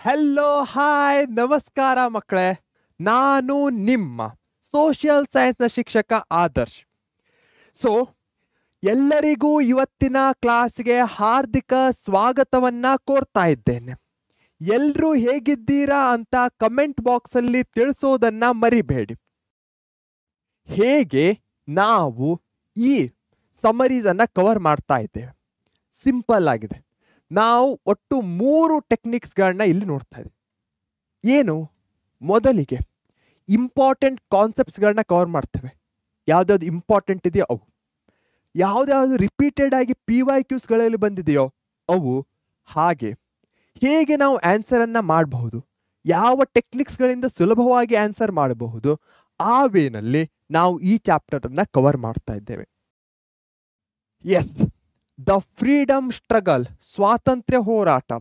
Hello hi ನಮಸ್ಕಾರ ಮಕ್ಕಳೇ. ನಾನು ನಿಮ್ಮ ಸೋಷಿಯಲ್ ಸೈನ್ಸ್ನ ಶಿಕ್ಷಕ ಆದರ್ಶ್. ಸೊ ಎಲ್ಲರಿಗೂ ಇವತ್ತಿನ ಕ್ಲಾಸ್ಗೆ ಹಾರ್ದಿಕ ಸ್ವಾಗತವನ್ನ ಕೋರ್ತಾ ಇದ್ದೇನೆ. ಎಲ್ಲರೂ ಹೇಗಿದ್ದೀರಾ ಅಂತ ಕಮೆಂಟ್ ಬಾಕ್ಸಲ್ಲಿ ತಿಳಿಸೋದನ್ನ ಮರಿಬೇಡಿ. ಹೇಗೆ ನಾವು ಈ ಸಮರೀಸನ್ನು ಕವರ್ ಮಾಡ್ತಾ ಇದ್ದೇವೆ, ಸಿಂಪಲ್ ಆಗಿದೆ. ನಾವು ಒಟ್ಟು 3 ಟೆಕ್ನಿಕ್ಸ್ಗಳನ್ನ ಇಲ್ಲಿ ನೋಡ್ತಾ ಇದ್ದೀವಿ. ಏನು? ಮೊದಲಿಗೆ ಇಂಪಾರ್ಟೆಂಟ್ ಕಾನ್ಸೆಪ್ಟ್ಸ್ಗಳನ್ನ ಕವರ್ ಮಾಡ್ತೇವೆ. ಯಾವ್ದಾವ್ದು ಇಂಪಾರ್ಟೆಂಟ್ ಇದೆಯೋ ಅವು, ಯಾವ್ದಾವ್ದು ರಿಪೀಟೆಡ್ ಆಗಿ PYQsಗಳಲ್ಲಿ ಬಂದಿದೆಯೋ ಅವು, ಹಾಗೆ ಹೇಗೆ ನಾವು ಆನ್ಸರನ್ನು ಮಾಡಬಹುದು, ಯಾವ ಟೆಕ್ನಿಕ್ಸ್ಗಳಿಂದ ಸುಲಭವಾಗಿ ಆನ್ಸರ್ ಮಾಡಬಹುದು, ಆ ವೇನಲ್ಲಿ ನಾವು ಈ ಚಾಪ್ಟರನ್ನು ಕವರ್ ಮಾಡ್ತಾ ಇದ್ದೇವೆ. ಎಸ್, ದ ಫ್ರೀಡಮ್ ಸ್ಟ್ರಗಲ್, ಸ್ವಾತಂತ್ರ್ಯ ಹೋರಾಟ.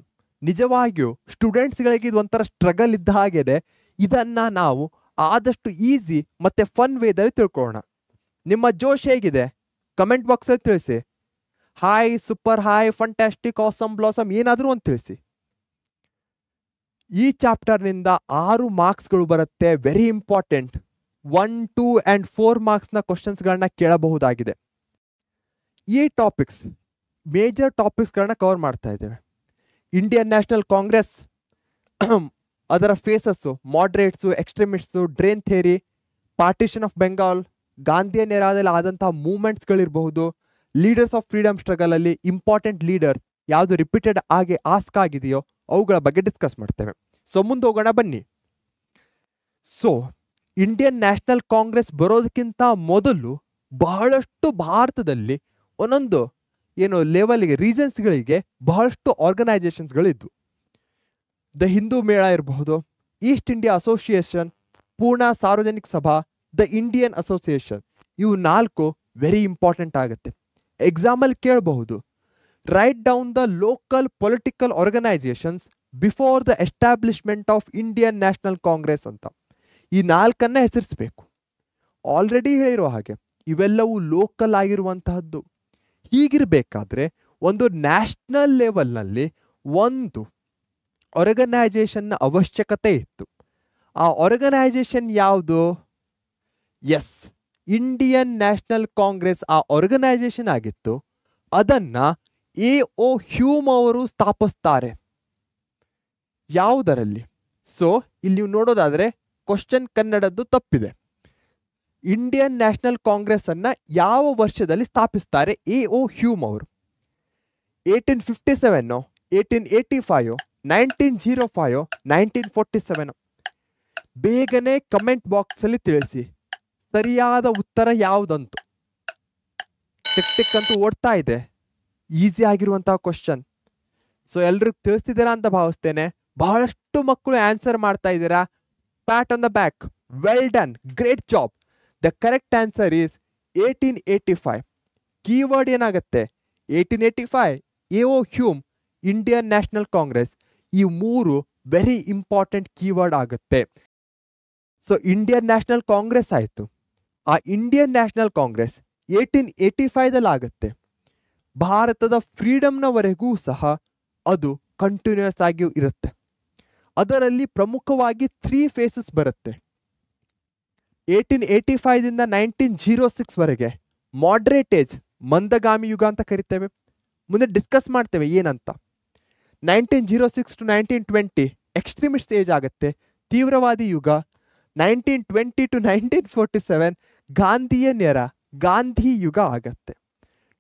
ನಿಜವಾಗಿಯೂ ಸ್ಟೂಡೆಂಟ್ಸ್ಗಳಿಗೆ ಇದು ಒಂಥರ ಸ್ಟ್ರಗಲ್ ಇದ್ದ ಹಾಗಿದೆ. ಇದನ್ನ ನಾವು ಆದಷ್ಟು ಈಸಿ ಮತ್ತೆ ಫನ್ ವೇದಲ್ಲಿ ತಿಳ್ಕೊಳ್ಳೋಣ. ನಿಮ್ಮ ಜೋಶ್ ಹೇಗಿದೆ ಕಮೆಂಟ್ ಬಾಕ್ಸಲ್ಲಿ ತಿಳಿಸಿ. Hi, super, hi, ಫಂಟ್ಯಾಸ್ಟಿಕ್, awesome, blossom ಏನಾದರೂ ಒಂದು ತಿಳಿಸಿ. ಈ ಚಾಪ್ಟರ್ನಿಂದ 6 ಮಾರ್ಕ್ಸ್ಗಳು ಬರುತ್ತೆ. Very important. 1, 2 and 4 ಮಾರ್ಕ್ಸ್ನ ಕ್ವಶನ್ಸ್ಗಳನ್ನ ಕೇಳಬಹುದಾಗಿದೆ. ಈ ಟಾಪಿಕ್ಸ್ ಮೇಜರ್ ಟಾಪಿಕ್ಸ್ಗಳನ್ನ ಕವರ್ ಮಾಡ್ತಾ ಇದ್ದೇವೆ. ಇಂಡಿಯನ್ ನ್ಯಾಷನಲ್ ಕಾಂಗ್ರೆಸ್, ಅದರ phases, moderates, extremists, drain theory, partition of Bengal, Gandhian ಎರಾದಲ್ಲಿ ಆದಂತಹ ಮೂವ್ಮೆಂಟ್ಸ್ಗಳಿರಬಹುದು, ಲೀಡರ್ಸ್ ಆಫ್ ಫ್ರೀಡಮ್ ಸ್ಟ್ರಗಲಲ್ಲಿ ಇಂಪಾರ್ಟೆಂಟ್ ಲೀಡರ್ ಯಾವುದು ರಿಪೀಟೆಡ್ ಆಗಿ ಆಸ್ಕ್ ಆಗಿದೆಯೋ ಅವುಗಳ ಬಗ್ಗೆ ಡಿಸ್ಕಸ್ ಮಾಡ್ತೇವೆ. ಸೊ ಮುಂದೆ ಹೋಗೋಣ ಬನ್ನಿ. ಸೊ ಇಂಡಿಯನ್ ನ್ಯಾಷನಲ್ ಕಾಂಗ್ರೆಸ್ ಬರೋದಕ್ಕಿಂತ ಮೊದಲು ಬಹಳಷ್ಟು ಭಾರತದಲ್ಲಿ ಒಂದೊಂದು ಲೆವೆಲ್ಗೆ ರೀಸನ್ಸ್ಗಳಿಗೆ ಬಹಳಷ್ಟು ಆರ್ಗನೈಸೇಷನ್ಸ್ಗಳಿದ್ವು. ದ ಹಿಂದೂ ಮೇಳ ಇರಬಹುದು, ಈಸ್ಟ್ ಇಂಡಿಯಾ ಅಸೋಸಿಯೇಷನ್, ಪೂರ್ಣ ಸಾರ್ವಜನಿಕ ಸಭಾ, ದ ಇಂಡಿಯನ್ ಅಸೋಸಿಯೇಷನ್. ಇವು 4 ವೆರಿ ಇಂಪಾರ್ಟೆಂಟ್ ಆಗುತ್ತೆ. ಎಕ್ಸಾಮಲ್ಲಿ ಕೇಳಬಹುದು, write down the local political organisations before the establishment of Indian national Congress ಅಂತ. ಈ 4 ಹೆಸರಿಸಬೇಕು. ಆಲ್ರೆಡಿ ಹೇಳಿರೋ ಹಾಗೆ ಇವೆಲ್ಲವೂ ಲೋಕಲ್ ಆಗಿರುವಂತಹದ್ದು. ಹೀಗಿರಬೇಕಾದ್ರೆ ಒಂದು ನ್ಯಾಷನಲ್ ಲೆವೆಲ್ನಲ್ಲಿ ಒಂದು ಆರ್ಗನೈಸೇಷನ್ನ ಅವಶ್ಯಕತೆ ಇತ್ತು. ಆ ಆರ್ಗನೈಸೇಷನ್ ಯಾವುದು? ಎಸ್, ಇಂಡಿಯನ್ ನ್ಯಾಷನಲ್ ಕಾಂಗ್ರೆಸ್ ಆ ಆರ್ಗನೈಸೇಷನ್ ಆಗಿತ್ತು. ಅದನ್ನ A.O. ಹ್ಯೂಮ್ ಅವರು ಸ್ಥಾಪಿಸ್ತಾರೆ. ಯಾವುದರಲ್ಲಿ? ಸೊ ಇಲ್ಲಿ ನೀವು ನೋಡೋದಾದ್ರೆ ಕ್ವಶನ್ ಕನ್ನಡದ್ದು ತಪ್ಪಿದೆ. ಇಂಡಿಯನ್ ನ್ಯಾಷನಲ್ ಕಾಂಗ್ರೆಸ್ ಅನ್ನ ಯಾವ ವರ್ಷದಲ್ಲಿ ಸ್ಥಾಪಿಸ್ತಾರೆ A.O. ಹ್ಯೂಮ್ ಅವರು? 1857, 1885, 1905, 1947? ಬೇಗನೆ ಕಮೆಂಟ್ ಬಾಕ್ಸ್ ಅಲ್ಲಿ ತಿಳಿಸಿ ಸರಿಯಾದ ಉತ್ತರ ಯಾವುದಂತೂ. ಟಿಕ್ ಅಂತೂ ಓಡ್ತಾ ಇದೆ. ಈಸಿ ಆಗಿರುವಂತಹ ಕ್ವಶನ್. ಸೊ ಎಲ್ರಿಗೂ ತಿಳಿಸ್ತಿದ್ದೀರಾ ಅಂತ ಭಾವಿಸ್ತೇನೆ. ಬಹಳಷ್ಟು ಮಕ್ಕಳು ಆನ್ಸರ್ ಮಾಡ್ತಾ ಇದ್ದೀರಾ. Pat on the back, well done, great job. The correct answer is 1885. Keyword ಏನಾಗುತ್ತೆ? 1885, A.O. Hume, Indian national Congress. ಈ 3 ವೆರಿ ಇಂಪಾರ್ಟೆಂಟ್ ಕೀವರ್ಡ್ ಆಗುತ್ತೆ. ಸೊ ಇಂಡಿಯನ್ ನ್ಯಾಷನಲ್ ಕಾಂಗ್ರೆಸ್ ಆಯಿತು. ಆ ಇಂಡಿಯನ್ ನ್ಯಾಷನಲ್ ಕಾಂಗ್ರೆಸ್ 1885ದಲ್ಲಿ ಆಗುತ್ತೆ. ಭಾರತದ ಫ್ರೀಡಮ್ನವರೆಗೂ ಸಹ ಅದು ಕಂಟಿನ್ಯೂಸ್ ಆಗಿ ಇರುತ್ತೆ. ಅದರಲ್ಲಿ ಪ್ರಮುಖವಾಗಿ 3 ಫೇಸಸ್ ಬರುತ್ತೆ. 1885ದಿಂದ 1906 ವರೆಗೆ ಮಾಡ್ರೇಟ್ ಏಜ್, ಮಂದಗಾಮಿ ಯುಗ ಅಂತ ಕರಿತೇವೆ. ಮುಂದೆ ಡಿಸ್ಕಸ್ ಮಾಡ್ತೇವೆ ಏನಂತ. 1906 to 1920 ಎಕ್ಸ್ಟ್ರೀಮಿಸ್ಟ್ ಏಜ್ ಆಗುತ್ತೆ, ತೀವ್ರವಾದಿ ಯುಗ. 1920 to 1947 ಗಾಂಧಿಯನ್ ಎರಾ, ಗಾಂಧಿ ಯುಗ ಆಗತ್ತೆ.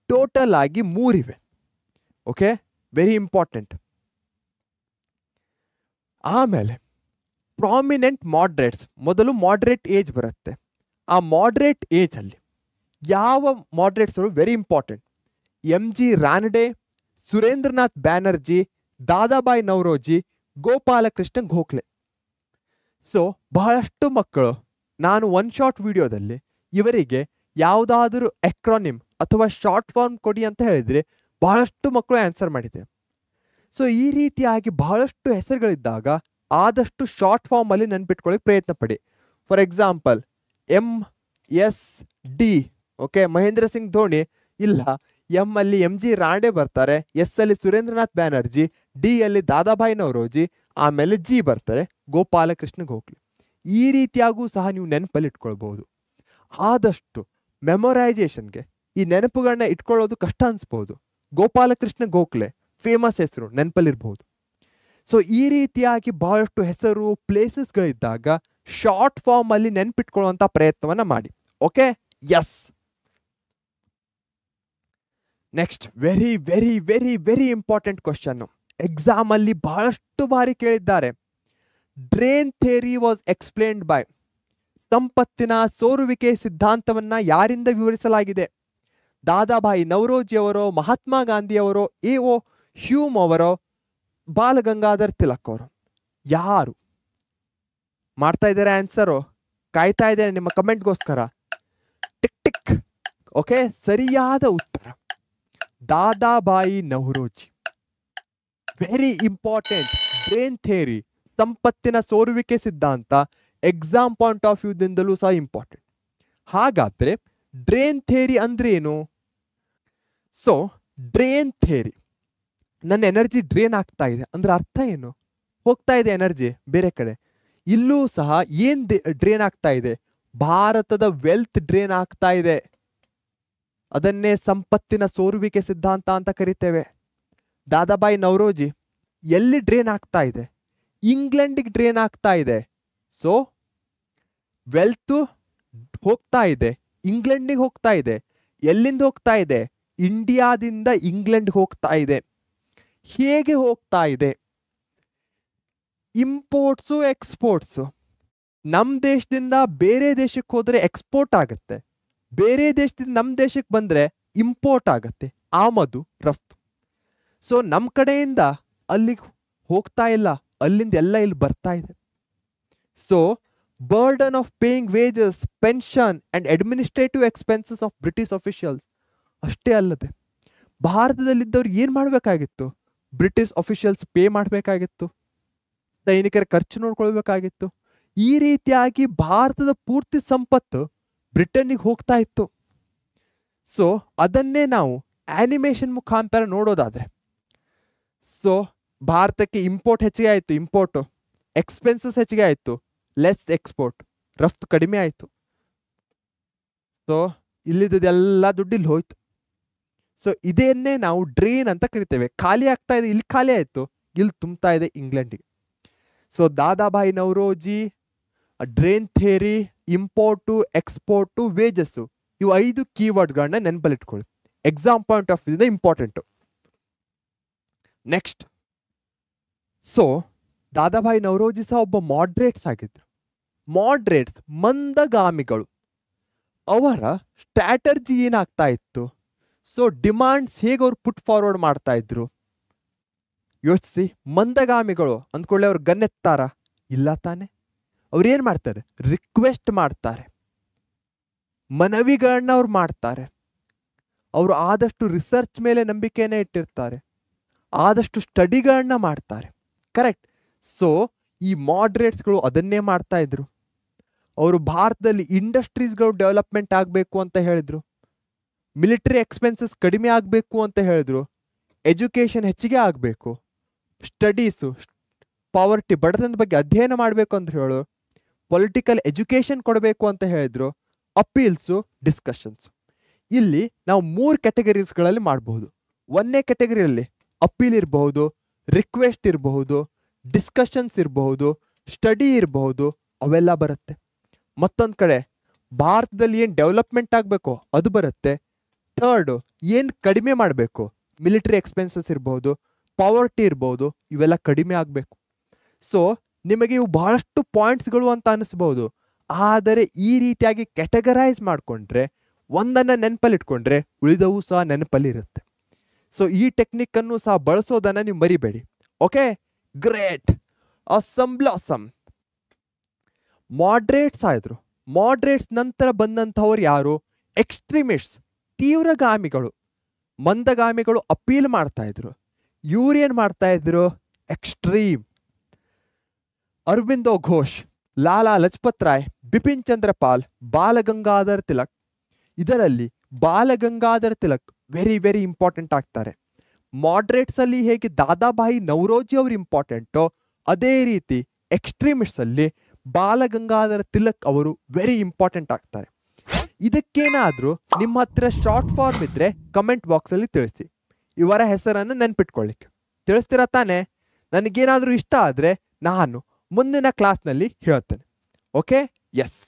ಟೋಟಲ್ ಆಗಿ 3 ಇವೆ. Okay, very important. ಆಮೇಲೆ ಪ್ರಾಮಿನೆಂಟ್ ಮಾಡ್ರೇಟ್ಸ್, ಮೊದಲು ಮಾಡ್ರೇಟ್ ಏಜ್ ಬರುತ್ತೆ. ಆ ಮಾಡ್ರೇಟ್ ಏಜ್ ಅಲ್ಲಿ ಯಾವ ಮಾಡ್ರೇಟ್ಸ್ಗಳು very important? M.G. Ranade, Surendranath Banerjee, Dadabhai Naoroji, Gopalakrishna Gokhale. So ಬಹಳಷ್ಟು ಮಕ್ಕಳು ನಾನು ಒನ್ ಶಾರ್ಟ್ ವಿಡಿಯೋದಲ್ಲಿ ಇವರಿಗೆ ಯಾವುದಾದರೂ ಎಕ್ರಾನಿಮ್ ಅಥವಾ ಶಾರ್ಟ್ ಫಾರ್ಮ್ ಕೊಡಿ ಅಂತ ಹೇಳಿದರೆ ಬಹಳಷ್ಟು ಮಕ್ಕಳು ಆನ್ಸರ್ ಮಾಡಿದೆ. ಸೊ ಈ ರೀತಿಯಾಗಿ ಬಹಳಷ್ಟು ಹೆಸರುಗಳಿದ್ದಾಗ ಆದಷ್ಟು ಶಾರ್ಟ್ ಫಾರ್ಮಲ್ಲಿ ನೆನ್ಪಿಟ್ಕೊಳ್ಳಿಕ್ಕೆ ಪ್ರಯತ್ನ ಪಡಿ. For example M.S.D. Okay, Mahendra Singh Dhoni. ಇಲ್ಲ, ಎಂ ಅಲ್ಲಿ M.G. ರಾಂಡೆ ಬರ್ತಾರೆ, ಎಸ್ ಅಲ್ಲಿ ಸುರೇಂದ್ರನಾಥ್ ಬ್ಯಾನರ್ಜಿ, ಡಿ ಅಲ್ಲಿ ದಾದಾಭಾಯಿ ನವರೋಜಿ, ಆಮೇಲೆ ಜಿ ಬರ್ತಾರೆ, ಗೋಪಾಲಕೃಷ್ಣ ಗೋಖಲೆ. ಈ ರೀತಿಯಾಗೂ ಸಹ ನೀವು ನೆನಪಲ್ಲಿ ಇಟ್ಕೊಳ್ಬಹುದು. ಆದಷ್ಟು ಮೆಮೊರೈಸೇಷನ್ಗೆ ಈ ನೆನಪುಗಳನ್ನ ಇಟ್ಕೊಳ್ಳೋದು ಕಷ್ಟ ಅನ್ಸ್ಬೋದು. ಗೋಪಾಲಕೃಷ್ಣ ಗೋಖಲೆ ಫೇಮಸ್ ಹೆಸರು, ನೆನಪಲ್ಲಿರ್ಬಹುದು. ಸೊ ಈ ರೀತಿಯಾಗಿ ಬಹಳಷ್ಟು ಹೆಸರು ಪ್ಲೇಸಸ್ಗಳಿದ್ದಾಗ ಶಾರ್ಟ್ ಫಾರ್ಮ್ ಅಲ್ಲಿ ನೆನಪಿಟ್ಕೊಳ್ಳುವಂತ ಪ್ರಯತ್ನವನ್ನ ಮಾಡಿ. Okay, yes. Next very very very very important question, exam ಅಲ್ಲಿ ಬಹಳಷ್ಟು ಬಾರಿ ಕೇಳಿದ್ದಾರೆ. Drain theory was explained by, ಸಂಪತ್ತಿನ ಸೋರುವಿಕೆ ಸಿದ್ಧಾಂತವನ್ನ ಯಾರಿಂದ ವಿವರಿಸಲಾಗಿದೆ? ದಾದಾಭಾಯಿ ನವರೋಜಿ ಅವರೋ, ಮಹಾತ್ಮ ಗಾಂಧಿಯವರೋ, ಎ.ಒ. ಹ್ಯೂಮ್ ಅವರೋ, ಬಾಲಗಂಗಾಧರ್ ತಿಲಕ್ ಅವರು? ಯಾರು ಮಾಡ್ತಾ ಇದ್ದಾರೆ ಆನ್ಸರು? ಕಾಯ್ತಾ ಇದ್ದೇನೆ ನಿಮ್ಮ ಕಮೆಂಟ್ಗೋಸ್ಕರ. Tick tick. ಓಕೆ, ಸರಿಯಾದ ಉತ್ತರ Dadabhai Naoroji. Very important. Drain theory, ಸಂಪತ್ತಿನ ಸೋರುವಿಕೆ ಸಿದ್ಧಾಂತ ಎಕ್ಸಾಮ್ ಪಾಯಿಂಟ್ ಆಫ್ ವ್ಯೂದಿಂದಲೂ ಸಹ ಇಂಪಾರ್ಟೆಂಟ್. ಹಾಗಾದ್ರೆ ಡ್ರೇನ್ ಥಿಯರಿ ಅಂದ್ರೆ ಏನು? ಸೊ ಡ್ರೇನ್ ಥಿಯರಿ, ನನ್ನ ಎನರ್ಜಿ ಡ್ರೇನ್ ಆಗ್ತಾ ಇದೆ ಅಂದ್ರೆ ಅರ್ಥ ಏನು? ಹೋಗ್ತಾ ಇದೆ ಎನರ್ಜಿ ಬೇರೆ ಕಡೆ. ಇಲ್ಲೂ ಸಹ ಏನ್ ಡ್ರೇನ್ ಆಗ್ತಾ ಇದೆ? ಭಾರತದ ವೆಲ್ತ್ ಡ್ರೇನ್ ಆಗ್ತಾ ಇದೆ. ಅದನ್ನೇ ಸಂಪತ್ತಿನ ಸೋರುವಿಕೆ ಸಿದ್ಧಾಂತ ಅಂತ ಕರಿತೇವೆ. ದಾದಾಬಾಯಿ ನವರೋಜಿ ಎಲ್ಲಿ ಡ್ರೇನ್ ಆಗ್ತಾ ಇದೆ? ಇಂಗ್ಲೆಂಡ್ಗೆ ಡ್ರೇನ್ ಆಗ್ತಾ ಇದೆ. ಸೊ ವೆಲ್ತ್ ಹೋಗ್ತಾ ಇದೆ, ಇಂಗ್ಲೆಂಡಿಗೆ ಹೋಗ್ತಾ ಇದೆ. ಎಲ್ಲಿಂದ ಹೋಗ್ತಾ ಇದೆ? ಇಂಡಿಯಾದಿಂದ ಇಂಗ್ಲೆಂಡ್ಗೆ ಹೋಗ್ತಾ ಇದೆ. ಹೇಗೆ ಹೋಗ್ತಾ ಇದೆ? Imports exports. ನಮ್ಮ ದೇಶದಿಂದ ಬೇರೆ ದೇಶಕ್ಕೆ ಹೋದ್ರೆ ಎಕ್ಸ್ಪೋರ್ಟ್ ಆಗುತ್ತೆ, ಬೇರೆ ದೇಶದಿಂದ ನಮ್ಮ ದೇಶಕ್ಕೆ ಬಂದ್ರೆ ಇಂಪೋರ್ಟ್ ಆಗುತ್ತೆ, ಆಮದು ರಫ್ತು. ಸೊ ನಮ್ಮ ಕಡೆಯಿಂದ ಅಲ್ಲಿಗೆ ಹೋಗ್ತಾ ಇಲ್ಲ, ಅಲ್ಲಿಂದ ಎಲ್ಲ ಇಲ್ಲಿ ಬರ್ತಾ ಇದೆ. So burden of paying wages, pension and administrative expenses of British officials. ಅಷ್ಟೇ ಅಲ್ಲದೆ ಭಾರತದಲ್ಲಿದ್ದವ್ರು ಏನ್ ಮಾಡಬೇಕಾಗಿತ್ತು? ಬ್ರಿಟಿಷ್ ಅಫಿಷಿಯಲ್ಸ್ ಪೇ ಮಾಡಬೇಕಾಗಿತ್ತು, ಸೈನಿಕರ ಖರ್ಚು ನೋಡ್ಕೊಳ್ಬೇಕಾಗಿತ್ತು. ಈ ರೀತಿಯಾಗಿ ಭಾರತದ ಪೂರ್ತಿ ಸಂಪತ್ತು ಬ್ರಿಟನ್ನಿಗೆ ಹೋಗ್ತಾ ಇತ್ತು. ಸೊ ಅದನ್ನೇ ನಾವು ಆನಿಮೇಷನ್ ಮುಖಾಂತರ ನೋಡೋದಾದ್ರೆ, ಸೊ ಭಾರತಕ್ಕೆ ಇಂಪೋರ್ಟ್ ಹೆಚ್ಚಿಗೆ ಆಯಿತು, ಇಂಪೋರ್ಟು ಎಕ್ಸ್ಪೆನ್ಸಸ್ ಹೆಚ್ಚಿಗೆ ಆಯಿತು, ಲೆಸ್ ಎಕ್ಸ್ಪೋರ್ಟ್, ರಫ್ತು ಕಡಿಮೆ ಆಯಿತು. ಸೊ ಇಲ್ಲಿದ್ದೆಲ್ಲ ದುಡ್ಡು ಇಲ್ಲಿ ಹೋಯ್ತು. ಸೊ ಇದನ್ನೇ ನಾವು ಡ್ರೇನ್ ಅಂತ ಕರಿತೇವೆ. ಖಾಲಿ ಆಗ್ತಾ ಇದೆ, ಇಲ್ಲಿ ಖಾಲಿ ಆಯಿತು, ಇಲ್ಲಿ ತುಂಬ್ತಾ ಇದೆ ಇಂಗ್ಲೆಂಡಿಗೆ. So Dadabhai Naoroji, drain theory, import export wages, ಇವು 5 ಕೀವರ್ಡ್ಗಳನ್ನ ನೆನಪಲ್ಲಿಟ್ಕೊಳ್ಳಿ. Exam point of view important. Next, so Dadabhai Naoroji ಸಹ ಒಬ್ಬ ಮಾಡ್ರೇಟ್ಸ್ ಆಗಿದ್ರು. ಮಾಡ್ರೇಟ್ಸ್ ಮಂದಗಾಮಿಗಳು. ಅವರ ಸ್ಟ್ರಾಟರ್ಜಿ ಏನಾಗ್ತಾ ಇತ್ತು? ಸೊ ಡಿಮಾಂಡ್ಸ್ ಹೇಗೆ ಅವ್ರು ಪುಟ್ ಫಾರ್ವರ್ಡ್ ಮಾಡ್ತಾ ಇದ್ರು ಯೋಚಿಸಿ. ಮಂದಗಾಮಿಗಳು ಅಂದ್ಕೊಳ್ಳಿ ಅವ್ರು ಗನ್ ಎತ್ತಾರ? ಇಲ್ಲ ತಾನೆ. ಅವ್ರು ಏನ್ ಮಾಡ್ತಾರೆ? ರಿಕ್ವೆಸ್ಟ್ ಮಾಡ್ತಾರೆ, ಮನವಿಗಳನ್ನ ಅವ್ರು ಮಾಡ್ತಾರೆ. ಅವರು ಆದಷ್ಟು ರಿಸರ್ಚ್ ಮೇಲೆ ನಂಬಿಕೆನೇ ಇಟ್ಟಿರ್ತಾರೆ, ಆದಷ್ಟು ಸ್ಟಡಿಗಳನ್ನ ಮಾಡ್ತಾರೆ. ಕರೆಕ್ಟ್. ಸೊ ಈ ಮಾಡ್ರೇಟ್ಸ್ಗಳು ಅದನ್ನೇ ಮಾಡ್ತಾ ಇದ್ರು. ಅವರು ಭಾರತದಲ್ಲಿ ಇಂಡಸ್ಟ್ರೀಸ್ಗಳು ಡೆವಲಪ್ಮೆಂಟ್ ಆಗಬೇಕು ಅಂತ ಹೇಳಿದ್ರು, ಮಿಲಿಟರಿ ಎಕ್ಸ್ಪೆನ್ಸಸ್ ಕಡಿಮೆ ಆಗಬೇಕು ಅಂತ ಹೇಳಿದ್ರು, ಎಜುಕೇಶನ್ ಹೆಚ್ಚಿಗೆ ಆಗಬೇಕು, ಸ್ಟಡೀಸು ಪಾವರ್ಟಿ ಬಡತನದ ಬಗ್ಗೆ ಅಧ್ಯಯನ ಮಾಡಬೇಕು ಅಂತ ಹೇಳು, ಪೊಲಿಟಿಕಲ್ ಎಜುಕೇಶನ್ ಕೊಡಬೇಕು ಅಂತ ಹೇಳಿದ್ರು, ಅಪೀಲ್ಸು ಡಿಸ್ಕಷನ್ಸು. ಇಲ್ಲಿ ನಾವು 3 ಕ್ಯಾಟಗರೀಸ್ಗಳಲ್ಲಿ ಮಾಡಬಹುದು. 1ನೇ ಕ್ಯಾಟಗರಿಯಲ್ಲಿ ಅಪೀಲ್ ಇರಬಹುದು, ರಿಕ್ವೆಸ್ಟ್ ಇರಬಹುದು, ಡಿಸ್ಕಷನ್ಸ್ ಇರಬಹುದು, ಸ್ಟಡಿ ಇರಬಹುದು, ಅವೆಲ್ಲ ಬರುತ್ತೆ. ಮತ್ತೊಂದು ಕಡೆ ಭಾರತದಲ್ಲಿ ಏನು ಡೆವಲಪ್ಮೆಂಟ್ ಆಗಬೇಕು ಅದು ಬರುತ್ತೆ. ಥರ್ಡು ಏನು ಕಡಿಮೆ ಮಾಡಬೇಕು, ಮಿಲಿಟರಿ ಎಕ್ಸ್ಪೆನ್ಸಸ್ ಇರಬಹುದು, ಪಾವರ್ಟಿ ಇರಬಹುದು, ಇವೆಲ್ಲ ಕಡಿಮೆ ಆಗಬೇಕು. ಸೊ ನಿಮಗೆ ಇವು ಬಹಳಷ್ಟು ಪಾಯಿಂಟ್ಸ್ಗಳು ಅಂತ ಅನಿಸ್ಬಹುದು. ಆದರೆ ಈ ರೀತಿಯಾಗಿ ಕ್ಯಾಟಗರೈಸ್ ಮಾಡಿಕೊಂಡ್ರೆ, ಒಂದನ್ನು ನೆನಪಲ್ಲಿ ಇಟ್ಕೊಂಡ್ರೆ ಉಳಿದವು ಸಹ ನೆನಪಲ್ಲಿ ಇರುತ್ತೆ. ಸೊ ಈ ಟೆಕ್ನಿಕ್ ಅನ್ನು ಸಹ ಬಳಸೋದನ್ನ ನೀವು ಮರಿಬೇಡಿ. Okay, great, awesome blossom. Moderates ಆದ್ರು. ಮಾಡ್ರೇಟ್ಸ್ ನಂತರ ಬಂದಂಥವ್ರು ಯಾರು? ಎಕ್ಸ್ಟ್ರೀಮಿಸ್ಟ್ಸ್, ತೀವ್ರಗಾಮಿಗಳು. ಮಂದಗಾಮಿಗಳು ಅಪೀಲ್ ಮಾಡ್ತಾ ಇದ್ರು, ಇವ್ರು ಏನ್ ಮಾಡ್ತಾ ಇದ್ರು? ಎಕ್ಸ್ಟ್ರೀಮ್. ಅರವಿಂದೋ ಘೋಷ್, ಲಾಲಾ ಲಜಪತ್ ರಾಯ್, ಬಿಪಿನ್ ಚಂದ್ರ ಪಾಲ್, ಬಾಲಗಂಗಾಧರ್ ತಿಲಕ್. ಇದರಲ್ಲಿ Balgangadhar Tilak very very important ಆಗ್ತಾರೆ. ಮಾಡ್ರೇಟ್ಸ್ ಅಲ್ಲಿ ಹೇಗೆ ದಾದಾಬಾಯಿ ನವರೋಜಿ ಅವರು ಇಂಪಾರ್ಟೆಂಟೋ, ಅದೇ ರೀತಿ ಎಕ್ಸ್ಟ್ರೀಮಿಸ್ಟ್ಸ್ ಅಲ್ಲಿ ಬಾಲಗಂಗಾಧರ ತಿಲಕ್ ಅವರು ವೆರಿ ಇಂಪಾರ್ಟೆಂಟ್ ಆಗ್ತಾರೆ. ಇದಕ್ಕೇನಾದ್ರೂ ನಿಮ್ಮ ಹತ್ರ ಶಾರ್ಟ್ ಫಾರ್ಮ್ ಇದ್ರೆ ಕಮೆಂಟ್ ಬಾಕ್ಸ್ ಅಲ್ಲಿ ತಿಳಿಸಿ. ಇವರ ಹೆಸರನ್ನು ನೆನ್ಪಿಟ್ಕೊಳ್ಳಿಕ್ಕೆ ತಿಳಿಸ್ತೀರಾ ತಾನೆ? ನನಗೇನಾದ್ರೂ ಇಷ್ಟ ಆದ್ರೆ ನಾನು ಮುಂದಿನ ಕ್ಲಾಸ್ನಲ್ಲಿ ಹೇಳ್ತೇನೆ. Okay, yes.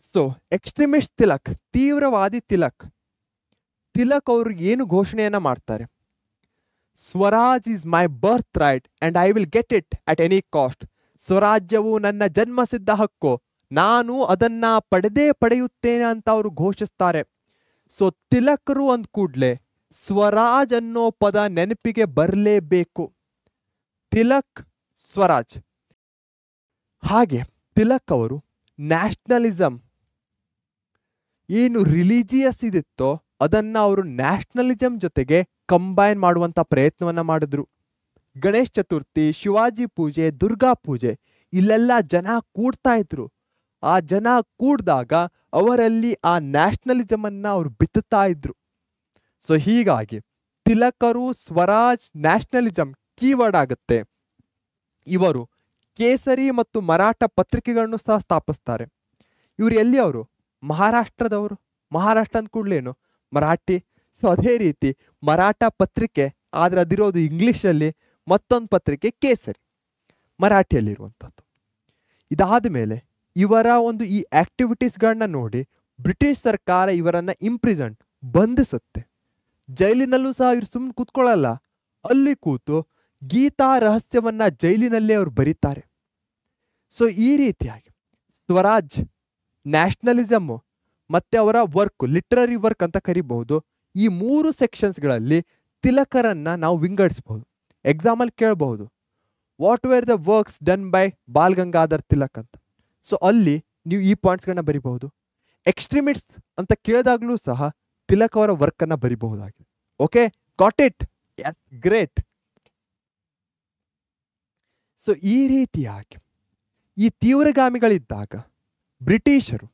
So extremist Tilak, ತೀವ್ರವಾದಿ ತಿಲಕ್ ಅವರು ಏನು ಘೋಷಣೆಯನ್ನ ಮಾಡ್ತಾರೆ? Swaraj is my birthright and I will get it at any cost. ಸ್ವರಾಜ್ಯವು ನನ್ನ ಜನ್ಮಸಿದ್ಧ ಹಕ್ಕು, ನಾನು ಅದನ್ನ ಪಡೆಯುತ್ತೇನೆ ಅಂತ ಅವರು ಘೋಷಿಸ್ತಾರೆ. ಸೊ ತಿಲಕರು ಅಂದ ಕೂಡ್ಲೆ ಸ್ವರಾಜ್ ಅನ್ನೋ ಪದ ನೆನಪಿಗೆ ಬರಲೇಬೇಕು. ತಿಲಕ್, ಸ್ವರಾಜ್. ಹಾಗೆ ತಿಲಕ್ ಅವರು ನ್ಯಾಷನಲಿಸಮ್ ಏನು ರಿಲಿಜಿಯಸ್ ಇದಿತ್ತೋ ಅದನ್ನ ಅವರು ನ್ಯಾಷನಲಿಸಮ್ ಜೊತೆಗೆ ಕಂಬೈನ್ ಮಾಡುವಂತ ಪ್ರಯತ್ನವನ್ನ ಮಾಡಿದ್ರು. ಗಣೇಶ್ ಚತುರ್ಥಿ, ಶಿವಾಜಿ ಪೂಜೆ, ದುರ್ಗಾ ಪೂಜೆ ಇಲ್ಲೆಲ್ಲ ಜನ ಕೂಡ್ತಾ ಇದ್ರು. ಆ ಜನ ಕೂಡ್ದಾಗ ಅವರಲ್ಲಿ ಆ ನ್ಯಾಷನಲಿಸಮ್ ಅನ್ನ ಅವರು ಬಿತ್ತುತ್ತಾ ಇದ್ರು. ಸೊ ಹೀಗಾಗಿ ತಿಲಕರು, ಸ್ವರಾಜ್, ನ್ಯಾಷನಲಿಸಮ್ ಕೀವರ್ಡ್ ಆಗುತ್ತೆ. ಇವರು ಕೇಸರಿ ಮತ್ತು ಮರಾಠ ಪತ್ರಿಕೆಗಳನ್ನು ಸಹ ಸ್ಥಾಪಿಸ್ತಾರೆ. ಇವರು ಎಲ್ಲಿ ಅವರು? ಮಹಾರಾಷ್ಟ್ರದವರು. ಮಹಾರಾಷ್ಟ್ರ ಅಂದ ಕೂಡ್ಲೇನು? ಮರಾಠಿ. ಸೊ ಅದೇ ರೀತಿ ಮರಾಠ ಪತ್ರಿಕೆ, ಆದ್ರೆ ಅದಿರೋದು ಇಂಗ್ಲಿಷಲ್ಲಿ. ಮತ್ತೊಂದು ಪತ್ರಿಕೆ ಕೇಸರಿ, ಮರಾಠಿಯಲ್ಲಿರುವಂಥದ್ದು. ಇದಾದ ಮೇಲೆ ಇವರ ಒಂದು ಈ ಆಕ್ಟಿವಿಟೀಸ್ಗಳನ್ನ ನೋಡಿ ಬ್ರಿಟಿಷ್ ಸರ್ಕಾರ ಇವರನ್ನ ಇಂಪ್ರಿಸನ್, ಬಂಧಿಸುತ್ತೆ. ಜೈಲಿನಲ್ಲೂ ಸಹ ಇವ್ರು ಸುಮ್ಮನೆ ಕೂತ್ಕೊಳ್ಳಲ್ಲ. ಅಲ್ಲಿ ಕೂತು ಗೀತಾ ರಹಸ್ಯವನ್ನ ಜೈಲಿನಲ್ಲೇ ಅವರು ಬರೀತಾರೆ. ಸೊ ಈ ರೀತಿಯಾಗಿ ಸ್ವರಾಜ್, ನ್ಯಾಷನಲಿಸಮ್ ಮತ್ತೆ ಅವರ ವರ್ಕ್, ಲಿಟರರಿ ವರ್ಕ್ ಅಂತ ಕರಿಬಹುದು, ಈ 3 ಸೆಕ್ಷನ್ಸ್ಗಳಲ್ಲಿ ತಿಲಕರನ್ನ ನಾವು ವಿಂಗಡಿಸಬಹುದು. ಎಕ್ಸಾಮಲ್ಲಿ ಕೇಳಬಹುದು, what were the works done by Bal Gangadhar Tilak ಅಂತ. ಸೊ ಅಲ್ಲಿ ನೀವು ಈ ಪಾಯಿಂಟ್ಸ್ಗಳನ್ನ ಬರಿಬಹುದು. ಎಕ್ಸ್ಟ್ರೀಮಿಸ್ಟ್ಸ್ ಅಂತ ಕೇಳಿದಾಗ್ಲೂ ಸಹ ತಿಲಕ್ ಅವರ ವರ್ಕ್ ಅನ್ನ ಬರಿಬಹುದಾಗಿದೆ. Okay, got it? Yes, great. So ಈ ರೀತಿಯಾಗಿ ಈ ತೀವ್ರಗಾಮಿಗಳಿದ್ದಾಗ ಬ್ರಿಟಿಷರು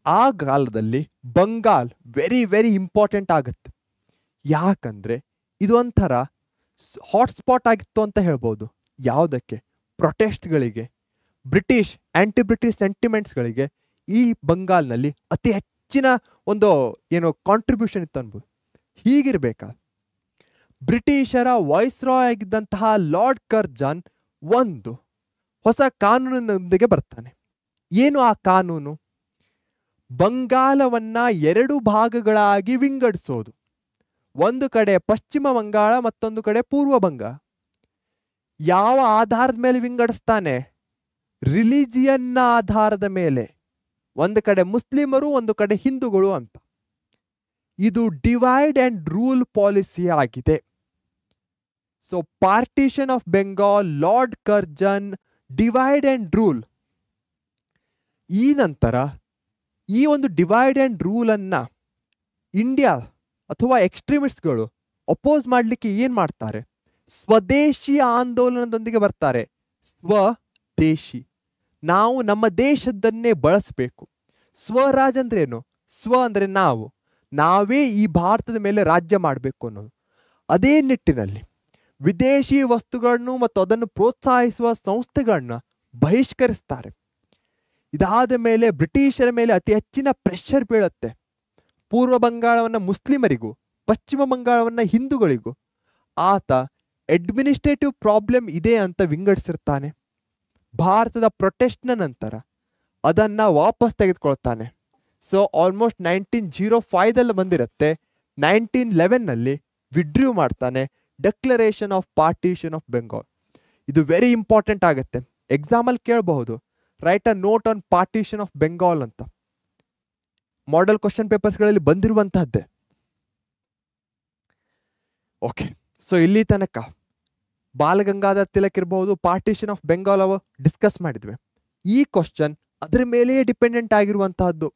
ಆ ಕಾಲದಲ್ಲಿ ಬಂಗಾಲ್ ವೆರಿ ಇಂಪಾರ್ಟೆಂಟ್ ಆಗುತ್ತೆ. ಯಾಕಂದ್ರೆ ಇದು ಒಂಥರ ಹಾಟ್ಸ್ಪಾಟ್ ಆಗಿತ್ತು ಅಂತ ಹೇಳ್ಬೋದು. ಯಾವುದಕ್ಕೆ? ಪ್ರೊಟೆಸ್ಟ್ಗಳಿಗೆ, ಬ್ರಿಟಿಷ್ ಆಂಟಿ ಬ್ರಿಟಿಷ್ ಸೆಂಟಿಮೆಂಟ್ಸ್ಗಳಿಗೆ ಈ ಬಂಗಾಲ್ನಲ್ಲಿ ಅತಿ ಹೆಚ್ಚಿನ ಒಂದು ಕಾಂಟ್ರಿಬ್ಯೂಷನ್ ಇತ್ತು ಅನ್ಬೋದು. ಹೀಗಿರ್ಬೇಕಾ ಬ್ರಿಟಿಷರ ವಾಯ್ಸ್ರಾಯ್ ಆಗಿದ್ದಂತಹ ಲಾರ್ಡ್ ಕರ್ಜನ್ ಒಂದು ಹೊಸ ಕಾನೂನಿನೊಂದಿಗೆ ಬರ್ತಾನೆ. ಏನು ಆ ಕಾನೂನು? ಬಂಗಾಲವನ್ನ 2 ಭಾಗಗಳಾಗಿ ವಿಂಗಡಿಸೋದು. ಒಂದು ಕಡೆ ಪಶ್ಚಿಮ ಬಂಗಾಳ, ಮತ್ತೊಂದು ಕಡೆ ಪೂರ್ವ ಬಂಗಾಳ. ಯಾವ ಆಧಾರದ ಮೇಲೆ ವಿಂಗಡಿಸ್ತಾನೆ? ರಿಲಿಜಿಯನ್ನ ಆಧಾರದ ಮೇಲೆ. ಒಂದು ಕಡೆ ಮುಸ್ಲಿಮರು, ಒಂದು ಕಡೆ ಹಿಂದೂಗಳು ಅಂತ. ಇದು ಡಿವೈಡ್ ಅಂಡ್ ರೂಲ್ ಪಾಲಿಸಿ ಆಗಿದೆ. So partition of Bengal, lord Curzon, divide and rule. ಈ ನಂತರ ಈ ಒಂದು ಡಿವೈಡ್ ಅಂಡ್ ರೂಲ್ ಅನ್ನ ಇಂಡಿಯಾ ಅಥವಾ ಎಕ್ಸ್ಟ್ರೀಮಿಸ್ಟ್ಗಳು ಅಪೋಸ್ ಮಾಡ್ಲಿಕ್ಕೆ ಏನ್ ಮಾಡ್ತಾರೆ? ಸ್ವದೇಶಿ ಆಂದೋಲನದೊಂದಿಗೆ ಬರ್ತಾರೆ. ಸ್ವದೇಶಿ, ನಾವು ನಮ್ಮ ದೇಶದನ್ನೇ ಬಳಸಬೇಕು. ಸ್ವರಾಜ್ ಅಂದ್ರೆ ಏನು? ಸ್ವ ಅಂದ್ರೆ ನಾವು, ನಾವೇ ಈ ಭಾರತದ ಮೇಲೆ ರಾಜ್ಯ ಮಾಡಬೇಕು ಅನ್ನೋದು. ಅದೇ ನಿಟ್ಟಿನಲ್ಲಿ ವಿದೇಶಿ ವಸ್ತುಗಳನ್ನು ಮತ್ತು ಅದನ್ನು ಪ್ರೋತ್ಸಾಹಿಸುವ ಸಂಸ್ಥೆಗಳನ್ನ ಬಹಿಷ್ಕರಿಸ್ತಾರೆ. ಇದಾದ ಮೇಲೆ ಬ್ರಿಟಿಷರ ಮೇಲೆ ಅತಿ ಹೆಚ್ಚಿನ ಪ್ರೆಷರ್ ಬೀಳುತ್ತೆ. ಪೂರ್ವ ಬಂಗಾಳವನ್ನ ಮುಸ್ಲಿಮರಿಗೂ, ಪಶ್ಚಿಮ ಬಂಗಾಳವನ್ನ ಹಿಂದೂಗಳಿಗೂ ಆತ ಅಡ್ಮಿನಿಸ್ಟ್ರೇಟಿವ್ ಪ್ರಾಬ್ಲಮ್ ಇದೆ ಅಂತ ವಿಂಗಡಿಸಿರ್ತಾನೆ. ಭಾರತದ ಪ್ರೊಟೆಸ್ಟ್ನ ನಂತರ ಅದನ್ನ ವಾಪಸ್ ತೆಗೆದುಕೊಳ್ತಾನೆ. ಸೊ ಆಲ್ಮೋಸ್ಟ್ 1905ದಲ್ಲಿ ಬಂದಿರುತ್ತೆ. 1911ನಲ್ಲಿ ವಿಡ್ರೂ ಮಾಡ್ತಾನೆ, declaration of partition of Bengal. ಇದು ವೆರಿ ಇಂಪಾರ್ಟೆಂಟ್ ಆಗುತ್ತೆ. ಎಕ್ಸಾಮಲ್ಲಿ ಕೇಳಬಹುದು, write a note on partition of Bengal ಅಂತ. ಮಾಡೆಲ್ ಕ್ವಶನ್ ಪೇಪರ್ಸ್ಗಳಲ್ಲಿ ಬಂದಿರುವಂತಹದ್ದೇ. ಓಕೆ, ಸೊ ಇಲ್ಲಿ ತನಕ ಬಾಲಗಂಗಾಧರ್ ತಿಲಕ್ ಇರಬಹುದು, ಪಾರ್ಟಿಷನ್ ಆಫ್ ಬೆಂಗಾಲ್ ಅವ ಡಿಸ್ಕಸ್ ಮಾಡಿದ್ವಿ. ಈ ಕ್ವಶನ್ ಅದ್ರ ಮೇಲೆಯೇ ಡಿಪೆಂಡೆಂಟ್ ಆಗಿರುವಂತಹದ್ದು.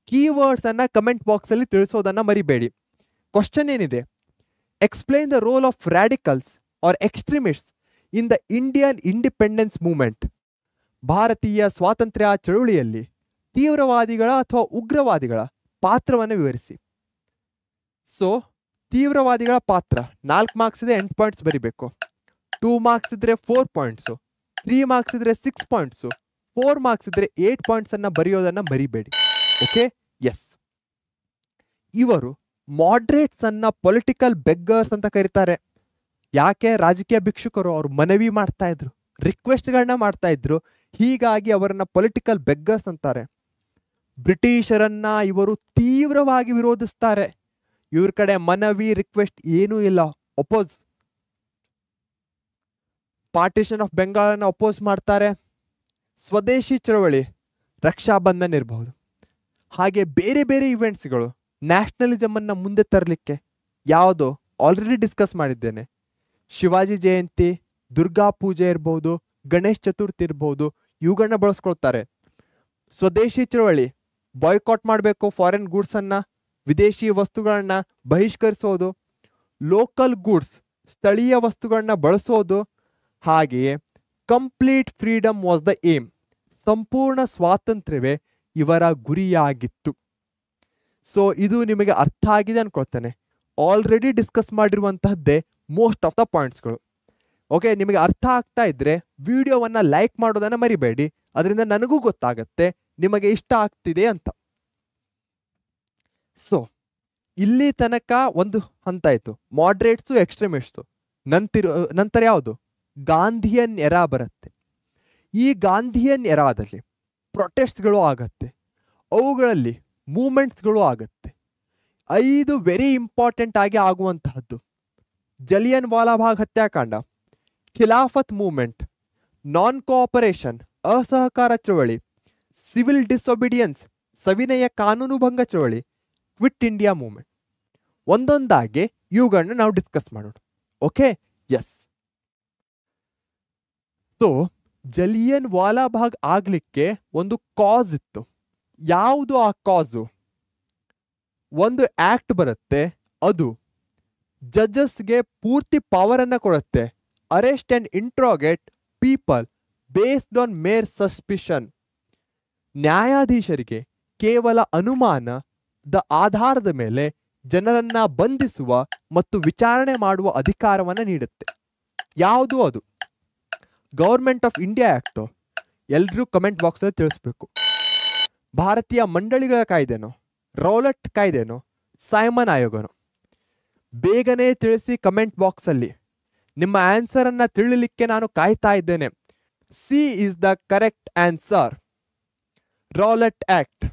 ಕೀವರ್ಡ್ಸ್ ಅನ್ನ ಕಮೆಂಟ್ ಬಾಕ್ಸ್ ಅಲ್ಲಿ ತಿಳಿಸೋದನ್ನ ಮರಿಬೇಡಿ. ಕ್ವಶನ್ ಏನಿದೆ? Explain the role of radicals or extremists in the Indian independence movement. ಭಾರತೀಯ ಸ್ವಾತಂತ್ರ್ಯ ಚಳುವಳಿಯಲ್ಲಿ ತೀವ್ರವಾದಿಗಳ ಅಥವಾ ಉಗ್ರವಾದಿಗಳ ಪಾತ್ರವನ್ನು ವಿವರಿಸಿ. ಸೊ ತೀವ್ರವಾದಿಗಳ ಪಾತ್ರ 4 ಮಾರ್ಕ್ಸ್ ಇದೆ, 8 ಪಾಯಿಂಟ್ಸ್ ಬರಿಬೇಕು. 2 ಮಾರ್ಕ್ಸ್ ಇದ್ರೆ 4 ಪಾಯಿಂಟ್ಸು, 3 ಮಾರ್ಕ್ಸ್ ಇದ್ರೆ 6 ಪಾಯಿಂಟ್ಸು, 4 ಮಾರ್ಕ್ಸ್ ಇದ್ರೆ 8 ಪಾಯಿಂಟ್ಸ್ ಅನ್ನ ಬರೆಯೋದನ್ನ ಮರಿಬೇಡಿ. Okay, yes. ಇವರು ಮಾಡ್ರೇಟ್ಸ್ ಅನ್ನ ಪೊಲಿಟಿಕಲ್ ಬೆಗ್ಗರ್ಸ್ ಅಂತ ಕರೀತಾರೆ. ಯಾಕೆ? ರಾಜಕೀಯ ಭಿಕ್ಷುಕರು. ಅವರು ಮನವಿ ಮಾಡ್ತಾ ಇದ್ರು, ರಿಕ್ವೆಸ್ಟ್ಗಳನ್ನ ಮಾಡ್ತಾ ಇದ್ರು, ಹೀಗಾಗಿ ಅವರನ್ನ ಪೊಲಿಟಿಕಲ್ ಬೆಗ್ಗರ್ಸ್ ಅಂತಾರೆ. ಬ್ರಿಟಿಷರನ್ನ ಇವರು ತೀವ್ರವಾಗಿ ವಿರೋಧಿಸ್ತಾರೆ. ಇವ್ರ ಕಡೆ ಮನವಿ ರಿಕ್ವೆಸ್ಟ್ ಏನೂ ಇಲ್ಲ, ಅಪೋಸ್. ಪಾರ್ಟಿಷನ್ ಆಫ್ ಬೆಂಗಾಲನ್ನ ಅಪೋಸ್ ಮಾಡ್ತಾರೆ. ಸ್ವದೇಶಿ ಚಳವಳಿ, ರಕ್ಷಾ ಬಂಧನ್ ಇರಬಹುದು, ಹಾಗೆ ಬೇರೆ ಬೇರೆ ಇವೆಂಟ್ಸ್ಗಳು ನ್ಯಾಷನಲಿಸಮ್ ಅನ್ನ ಮುಂದೆ ತರಲಿಕ್ಕೆ ಯಾವುದು ಆಲ್ರೆಡಿ ಡಿಸ್ಕಸ್ ಮಾಡಿದ್ದೇನೆ. ಶಿವಾಜಿ ಜಯಂತಿ, ದುರ್ಗಾ ಪೂಜೆ ಇರ್ಬೋದು, ಗಣೇಶ್ ಚತುರ್ಥಿ ಇರ್ಬೋದು, ಇವುಗಳನ್ನ ಬಳಸ್ಕೊಳ್ತಾರೆ. ಸ್ವದೇಶಿ ಚಳವಳಿ, ಬಾಯ್ಕಾಟ್ ಮಾಡಬೇಕು ಫಾರಿನ್ ಗೂಡ್ಸ್ ಅನ್ನ, ವಿದೇಶಿ ವಸ್ತುಗಳನ್ನ ಬಹಿಷ್ಕರಿಸೋದು. ಲೋಕಲ್ ಗೂಡ್ಸ್, ಸ್ಥಳೀಯ ವಸ್ತುಗಳನ್ನ ಬಳಸೋದು. ಹಾಗೆಯೇ complete freedom was the aim, ಸಂಪೂರ್ಣ ಸ್ವಾತಂತ್ರ್ಯವೇ ಇವರ ಗುರಿಯಾಗಿತ್ತು. ಸೊ ಇದು ನಿಮಗೆ ಅರ್ಥ ಆಗಿದೆ ಅನ್ಕೊಳ್ತೇನೆ. ಆಲ್ರೆಡಿ ಡಿಸ್ಕಸ್ ಮಾಡಿರುವಂತಹದ್ದೇ ಮೋಸ್ಟ್ ಆಫ್ ದ ಪಾಯಿಂಟ್ಸ್ಗಳು. ಓಕೆ, ನಿಮಗೆ ಅರ್ಥ ಆಗ್ತಾ ಇದ್ರೆ ವಿಡಿಯೋವನ್ನ ಲೈಕ್ ಮಾಡೋದನ್ನ ಮರಿಬೇಡಿ. ಅದರಿಂದ ನನಗೂ ಗೊತ್ತಾಗತ್ತೆ ನಿಮಗೆ ಇಷ್ಟ ಆಗ್ತಿದೆ ಅಂತ. ಸೊ ಇಲ್ಲಿ ತನಕ ಒಂದು ಹಂತ ಆಯ್ತು, ಮಾಡ್ರೇಟ್ಸು ಎಕ್ಸ್ಟ್ರೀಮಿಸ್ಟು. ನಂತರ ಯಾವುದು? ಗಾಂಧಿಯನ್ ಎರಾ ಬರುತ್ತೆ. ಈ ಗಾಂಧಿಯನ್ ಎರಾದಲ್ಲಿ ಪ್ರೊಟೆಸ್ಟ್ಗಳು ಆಗತ್ತೆ, ಅವುಗಳಲ್ಲಿ ಮೂಮೆಂಟ್ಸ್ಗಳು ಆಗತ್ತೆ. 5 ವೆರಿ ಇಂಪಾರ್ಟೆಂಟ್ ಆಗಿ ಆಗುವಂತಹದ್ದು: ಜಲಿಯನ್ ವಾಲಾಬಾಗ್ ಹತ್ಯಾಕಾಂಡ, ಖಿಲಾಫತ್ ಮೂವ್ಮೆಂಟ್, ನಾನ್ ಕೋಆಪರೇಷನ್ ಅಸಹಕಾರ ಚಳವಳಿ, ಸಿವಿಲ್ ಡಿಸೊಬಿಡಿಯನ್ಸ್ ಸವಿನಯ ಕಾನೂನು ಭಂಗ ಚಳವಳಿ, ಕ್ವಿಟ್ ಇಂಡಿಯಾ ಮೂವ್ಮೆಂಟ್. ಒಂದೊಂದಾಗಿ ಇವುಗಳನ್ನ ನಾವು ಡಿಸ್ಕಸ್ ಮಾಡೋಣ. Okay, yes. So Jallian Walabagh ಆಗ್ಲಿಕ್ಕೆ ಒಂದು ಕಾಸ್ ಇತ್ತು. ಯಾವುದು ಆ ಕಾಸು? ಒಂದು ಆಕ್ಟ್ ಬರುತ್ತೆ, ಅದು ಜಡ್ಜಸ್ಗೆ ಪೂರ್ತಿ ಪವರ್ ಅನ್ನ ಕೊಡುತ್ತೆ. Arrest and interrogate people based on ಮೇರ್ ಸಸ್ಪಿಷನ್. ನ್ಯಾಯಾಧೀಶರಿಗೆ ಕೇವಲ ಅನುಮಾನದ ಆಧಾರದ ಮೇಲೆ ಜನರನ್ನ ಬಂಧಿಸುವ ಮತ್ತು ವಿಚಾರಣೆ ಮಾಡುವ ಅಧಿಕಾರವನ್ನು ನೀಡುತ್ತೆ. ಯಾವುದು ಅದು? Government of India act? ಎಲ್ರೂ ಕಮೆಂಟ್ ಬಾಕ್ಸ್ ಅಲ್ಲಿ ತಿಳಿಸ್ಬೇಕು. ಭಾರತೀಯ ಮಂಡಳಿಗಳ ಕಾಯ್ದೆನೋ, ರೌಲಟ್ ಕಾಯ್ದೆನೋ, ಸೈಮನ್ ಆಯೋಗನೋ? ಬೇಗನೆ ತಿಳಿಸಿ ಕಮೆಂಟ್ ಬಾಕ್ಸ್ ಅಲ್ಲಿ. ನಿಮ್ಮ ಆನ್ಸರ್ ಅನ್ನ ತಿಳಿಲಿಕ್ಕೆ ನಾನು ಕಾಯ್ತಾ ಇದ್ದೇನೆ. C is the correct answer, Rowlatt act.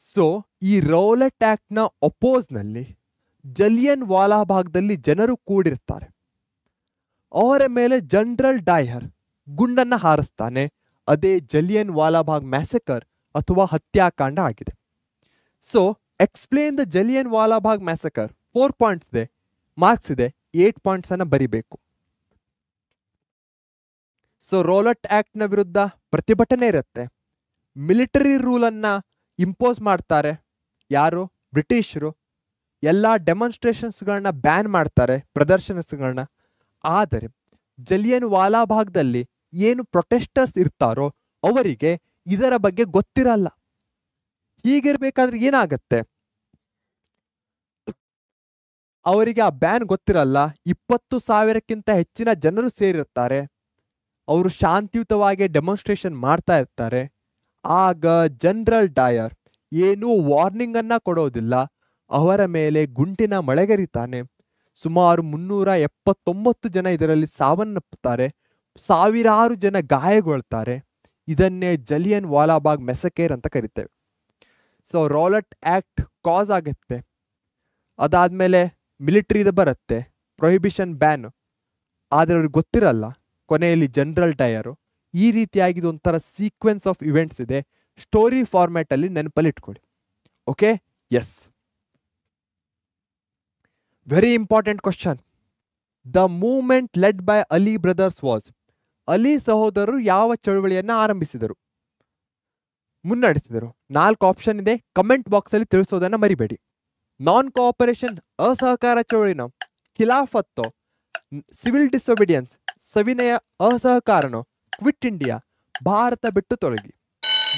So ಈ ರೌಲಟ್ ಆಕ್ಟ್ ನ ಅಪೋಸ್ ನಲ್ಲಿ ಜಲಿಯನ್ ವಾಲಾಬಾಗ್ದಲ್ಲಿ ಜನರು ಕೂಡಿರ್ತಾರೆ. ಅವರ ಮೇಲೆ ಜನರಲ್ ಡೈಯರ್ ಗುಂಡನ್ನ ಹಾರಿಸ್ತಾನೆ. ಅದೇ ಜಲಿಯನ್ ವಾಲಾಬಾಗ್ ಮ್ಯಾಸಕರ್ ಅಥವಾ ಹತ್ಯಾಕಾಂಡ ಆಗಿದೆ. So explain the Jallian Walabagh massacre. 4 points ಇದೆ, ಮಾರ್ಕ್ಸ್ ಇದೆ, 8 ಪಾಯಿಂಟ್ಸ್ ಅನ್ನ ಬರಿಬೇಕು. ಸೊ ರೌಲಟ್ ಆಕ್ಟ್ ನ ವಿರುದ್ಧ ಪ್ರತಿಭಟನೆ ಇರುತ್ತೆ. ಮಿಲಿಟರಿ ರೂಲ್ ಅನ್ನ ಇಂಪೋಸ್ ಮಾಡ್ತಾರೆ. ಯಾರು? ಬ್ರಿಟಿಷರು. ಎಲ್ಲ ಡೆಮಾನ್ಸ್ಟ್ರೇಷನ್ಸ್ಗಳನ್ನ ಬ್ಯಾನ್ ಮಾಡ್ತಾರೆ, ಪ್ರದರ್ಶನಗಳನ್ನ. ಆದರೆ ಜಲಿಯನ್ ವಾಲಾಬಾಗ್ದಲ್ಲಿ ಏನು ಪ್ರೊಟೆಸ್ಟರ್ಸ್ ಇರ್ತಾರೋ ಅವರಿಗೆ ಇದರ ಬಗ್ಗೆ ಗೊತ್ತಿರಲ್ಲ. ಹೀಗಿರ್ಬೇಕಾದ್ರೆ ಏನಾಗತ್ತೆ? ಅವರಿಗೆ ಆ ಬ್ಯಾನ್ ಗೊತ್ತಿರಲ್ಲ. 20,000ಕ್ಕಿಂತ ಹೆಚ್ಚಿನ ಜನರು ಸೇರಿರ್ತಾರೆ. ಅವರು ಶಾಂತಿಯುತವಾಗಿ ಡೆಮಾನ್ಸ್ಟ್ರೇಷನ್ ಮಾಡ್ತಾ ಇರ್ತಾರೆ. ಆಗ ಜನರಲ್ ಡಯರ್ ಏನೂ ವಾರ್ನಿಂಗ್ ಅನ್ನ ಕೊಡೋದಿಲ್ಲ, ಅವರ ಮೇಲೆ ಗುಂಡಿನ ಮಳೆಗರಿತಾನೆ. ಸುಮಾರು 379 ಜನ ಇದರಲ್ಲಿ ಸಾವನ್ನಪ್ಪುತ್ತಾರೆ, ಸಾವಿರಾರು ಜನ ಗಾಯಗೊಳ್ತಾರೆ. ಇದನ್ನೇ ಜಲಿಯನ್ ವಾಲಾಬಾಗ್ ಮೆಸಕೇರ್ ಅಂತ ಕರಿತೇವೆ. ಸೊ ರೌಲಟ್ ಆಕ್ಟ್ ಕಾಸ್ ಆಗುತ್ತೆ. ಅದಾದ್ಮೇಲೆ ಮಿಲಿಟರಿದು ಬರುತ್ತೆ, ಪ್ರೊಹಿಬಿಷನ್ ಬ್ಯಾನ್. ಆದರೆ ಅವ್ರಿಗೆ ಗೊತ್ತಿರಲ್ಲ, ಕೊನೆಯಲ್ಲಿ ಜನರಲ್ ಡಯರು. ಈ ರೀತಿಯಾಗಿ ಒಂಥರ ಸೀಕ್ವೆನ್ಸ್ ಆಫ್ ಇವೆಂಟ್ಸ್ ಇದೆ. ಸ್ಟೋರಿ ಫಾರ್ಮ್ಯಾಟ್ ಅಲ್ಲಿ ನೆನಪಲ್ಲಿ ಇಟ್ಕೊಳ್ಳಿ. Okay, yes. Very important question. The movement led by Ali brothers was. Ali ಸಹೋದರರು ಯಾವ ಚಳವಳಿಯನ್ನ ಆರಂಭಿಸಿದರು, ಮುನ್ನಡೆಸಿದರು? 4 ಆಪ್ಷನ್ ಇದೆ, ಕಮೆಂಟ್ ಬಾಕ್ಸ್ ಅಲ್ಲಿ ತಿಳಿಸೋದನ್ನ ಮರಿಬೇಡಿ. ನಾನ್ ಕೋಆಪರೇಷನ್ ಅಸಹಕಾರ ಚಳವಳಿನೋ, ಖಿಲಾಫತ್ತೋ, ಸಿವಿಲ್ ಡಿಸೊಬಿಡಿಯನ್ಸ್ ಸವಿನಯ ಅಸಹಕಾರನೋ, ಕ್ವಿಟ್ ಇಂಡಿಯಾ ಭಾರತ ಬಿಟ್ಟು ತೊಲಗಿ?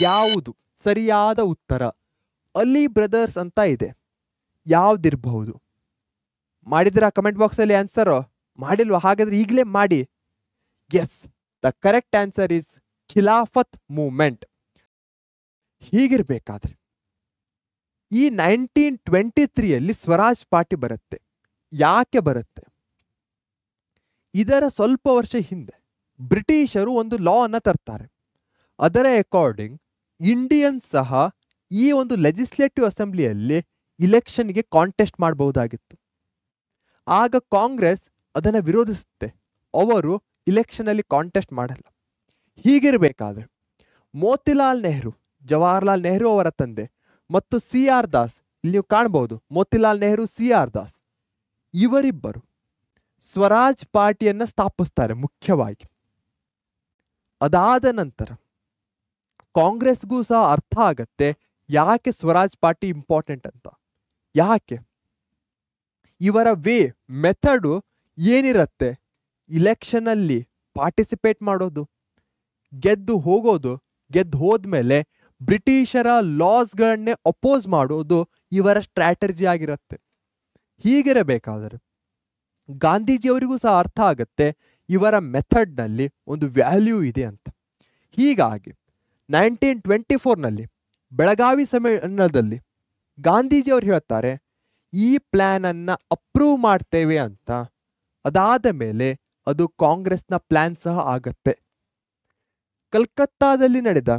ಯಾವುದು ಸರಿಯಾದ ಉತ್ತರ? ಅಲಿ ಬ್ರದರ್ಸ್ ಅಂತ ಇದೆ. ಯಾವ್ದಿರಬಹುದು? ಮಾಡಿದಿರಾ ಕಮೆಂಟ್ ಬಾಕ್ಸ್ ಅಲ್ಲಿ ಆನ್ಸರ್? ಮಾಡಿಲ್ವಾ? ಹಾಗಾದ್ರೆ ಈಗಲೇ ಮಾಡಿ. S, the correct answer is Khilafat movement. ಹೀಗಿರ್ಬೇಕಾದ್ರೆ ಈ 1923ಯಲ್ಲಿ ಸ್ವರಾಜ್ ಪಾರ್ಟಿ ಬರುತ್ತೆ. ಯಾಕೆ ಬರುತ್ತೆ? ಇದರ ಸ್ವಲ್ಪ ವರ್ಷ ಹಿಂದೆ ಬ್ರಿಟಿಷರು ಒಂದು ಲಾ ಅನ್ನ ತರ್ತಾರೆ. ಅದರ ಅಕಾರ್ಡಿಂಗ್ ಇಂಡಿಯನ್ ಸಹ ಈ ಒಂದು ಲೆಜಿಸ್ಲೇಟಿವ್ ಅಸೆಂಬ್ಲಿಯಲ್ಲಿ ಇಲೆಕ್ಷನ್ಗೆ ಕಾಂಟೆಸ್ಟ್ ಮಾಡಬಹುದಾಗಿತ್ತು. ಆಗ ಕಾಂಗ್ರೆಸ್ ಅದನ್ನು ವಿರೋಧಿಸುತ್ತೆ. ಅವರು ಇಲೆಕ್ಷನ್ ಅಲ್ಲಿ ಕಾಂಟೆಸ್ಟ್ ಮಾಡಲ್ಲ. ಹೀಗಿರಬೇಕಾದ್ರೆ ಮೋತಿಲಾಲ್ ನೆಹರು, ಜವಾಹರ್ಲಾಲ್ ನೆಹರು ಅವರ ತಂದೆ, ಮತ್ತು CR ದಾಸ್, ಇಲ್ಲಿ ನೀವು ಕಾಣಬಹುದು ಮೋತಿಲಾಲ್ ನೆಹರು, CR ದಾಸ್, ಇವರಿಬ್ಬರು ಸ್ವರಾಜ್ ಪಾರ್ಟಿಯನ್ನ ಸ್ಥಾಪಿಸ್ತಾರೆ ಮುಖ್ಯವಾಗಿ. ಅದಾದ ನಂತರ ಕಾಂಗ್ರೆಸ್ಗೂ ಸಹ ಅರ್ಥ ಆಗತ್ತೆ ಯಾಕೆ ಸ್ವರಾಜ್ ಪಾರ್ಟಿ ಇಂಪಾರ್ಟೆಂಟ್ ಅಂತ. ಯಾಕೆ? ಇವರ ಮೆಥಡು ಏನಿರತ್ತೆ, ಇಲೆಕ್ಷನ್ ಅಲ್ಲಿ ಪಾರ್ಟಿಸಿಪೇಟ್ ಮಾಡೋದು, ಗೆದ್ದು ಹೋಗೋದು, ಗೆದ್ದು ಹೋದ್ಮೇಲೆ ಬ್ರಿಟಿಷರ ಲಾಸ್ಗಳನ್ನೇ ಅಪೋಸ್ ಮಾಡೋದು ಇವರ ಸ್ಟ್ರಾಟಜಿ ಆಗಿರುತ್ತೆ. ಹೀಗಿರಬೇಕಾದರೆ ಗಾಂಧೀಜಿಯವರಿಗೂ ಸಹ ಅರ್ಥ ಆಗತ್ತೆ ಇವರ ಮೆಥಡ್ನಲ್ಲಿ ಒಂದು ವ್ಯಾಲ್ಯೂ ಇದೆ ಅಂತ. ಹೀಗಾಗಿ 1924ನಲ್ಲಿ ಬೆಳಗಾವಿ ಸಮ್ಮೇಳನದಲ್ಲಿ ಗಾಂಧೀಜಿಯವರು ಹೇಳ್ತಾರೆ ಈ ಪ್ಲಾನ್ ಅನ್ನ ಅಪ್ರೂವ್ ಮಾಡ್ತೇವೆ ಅಂತ. ಅದಾದ ಮೇಲೆ ಅದು ಕಾಂಗ್ರೆಸ್ನ ಪ್ಲಾನ್ ಸಹ ಆಗತ್ತೆ. ಕಲ್ಕತ್ತಾದಲ್ಲಿ ನಡೆದ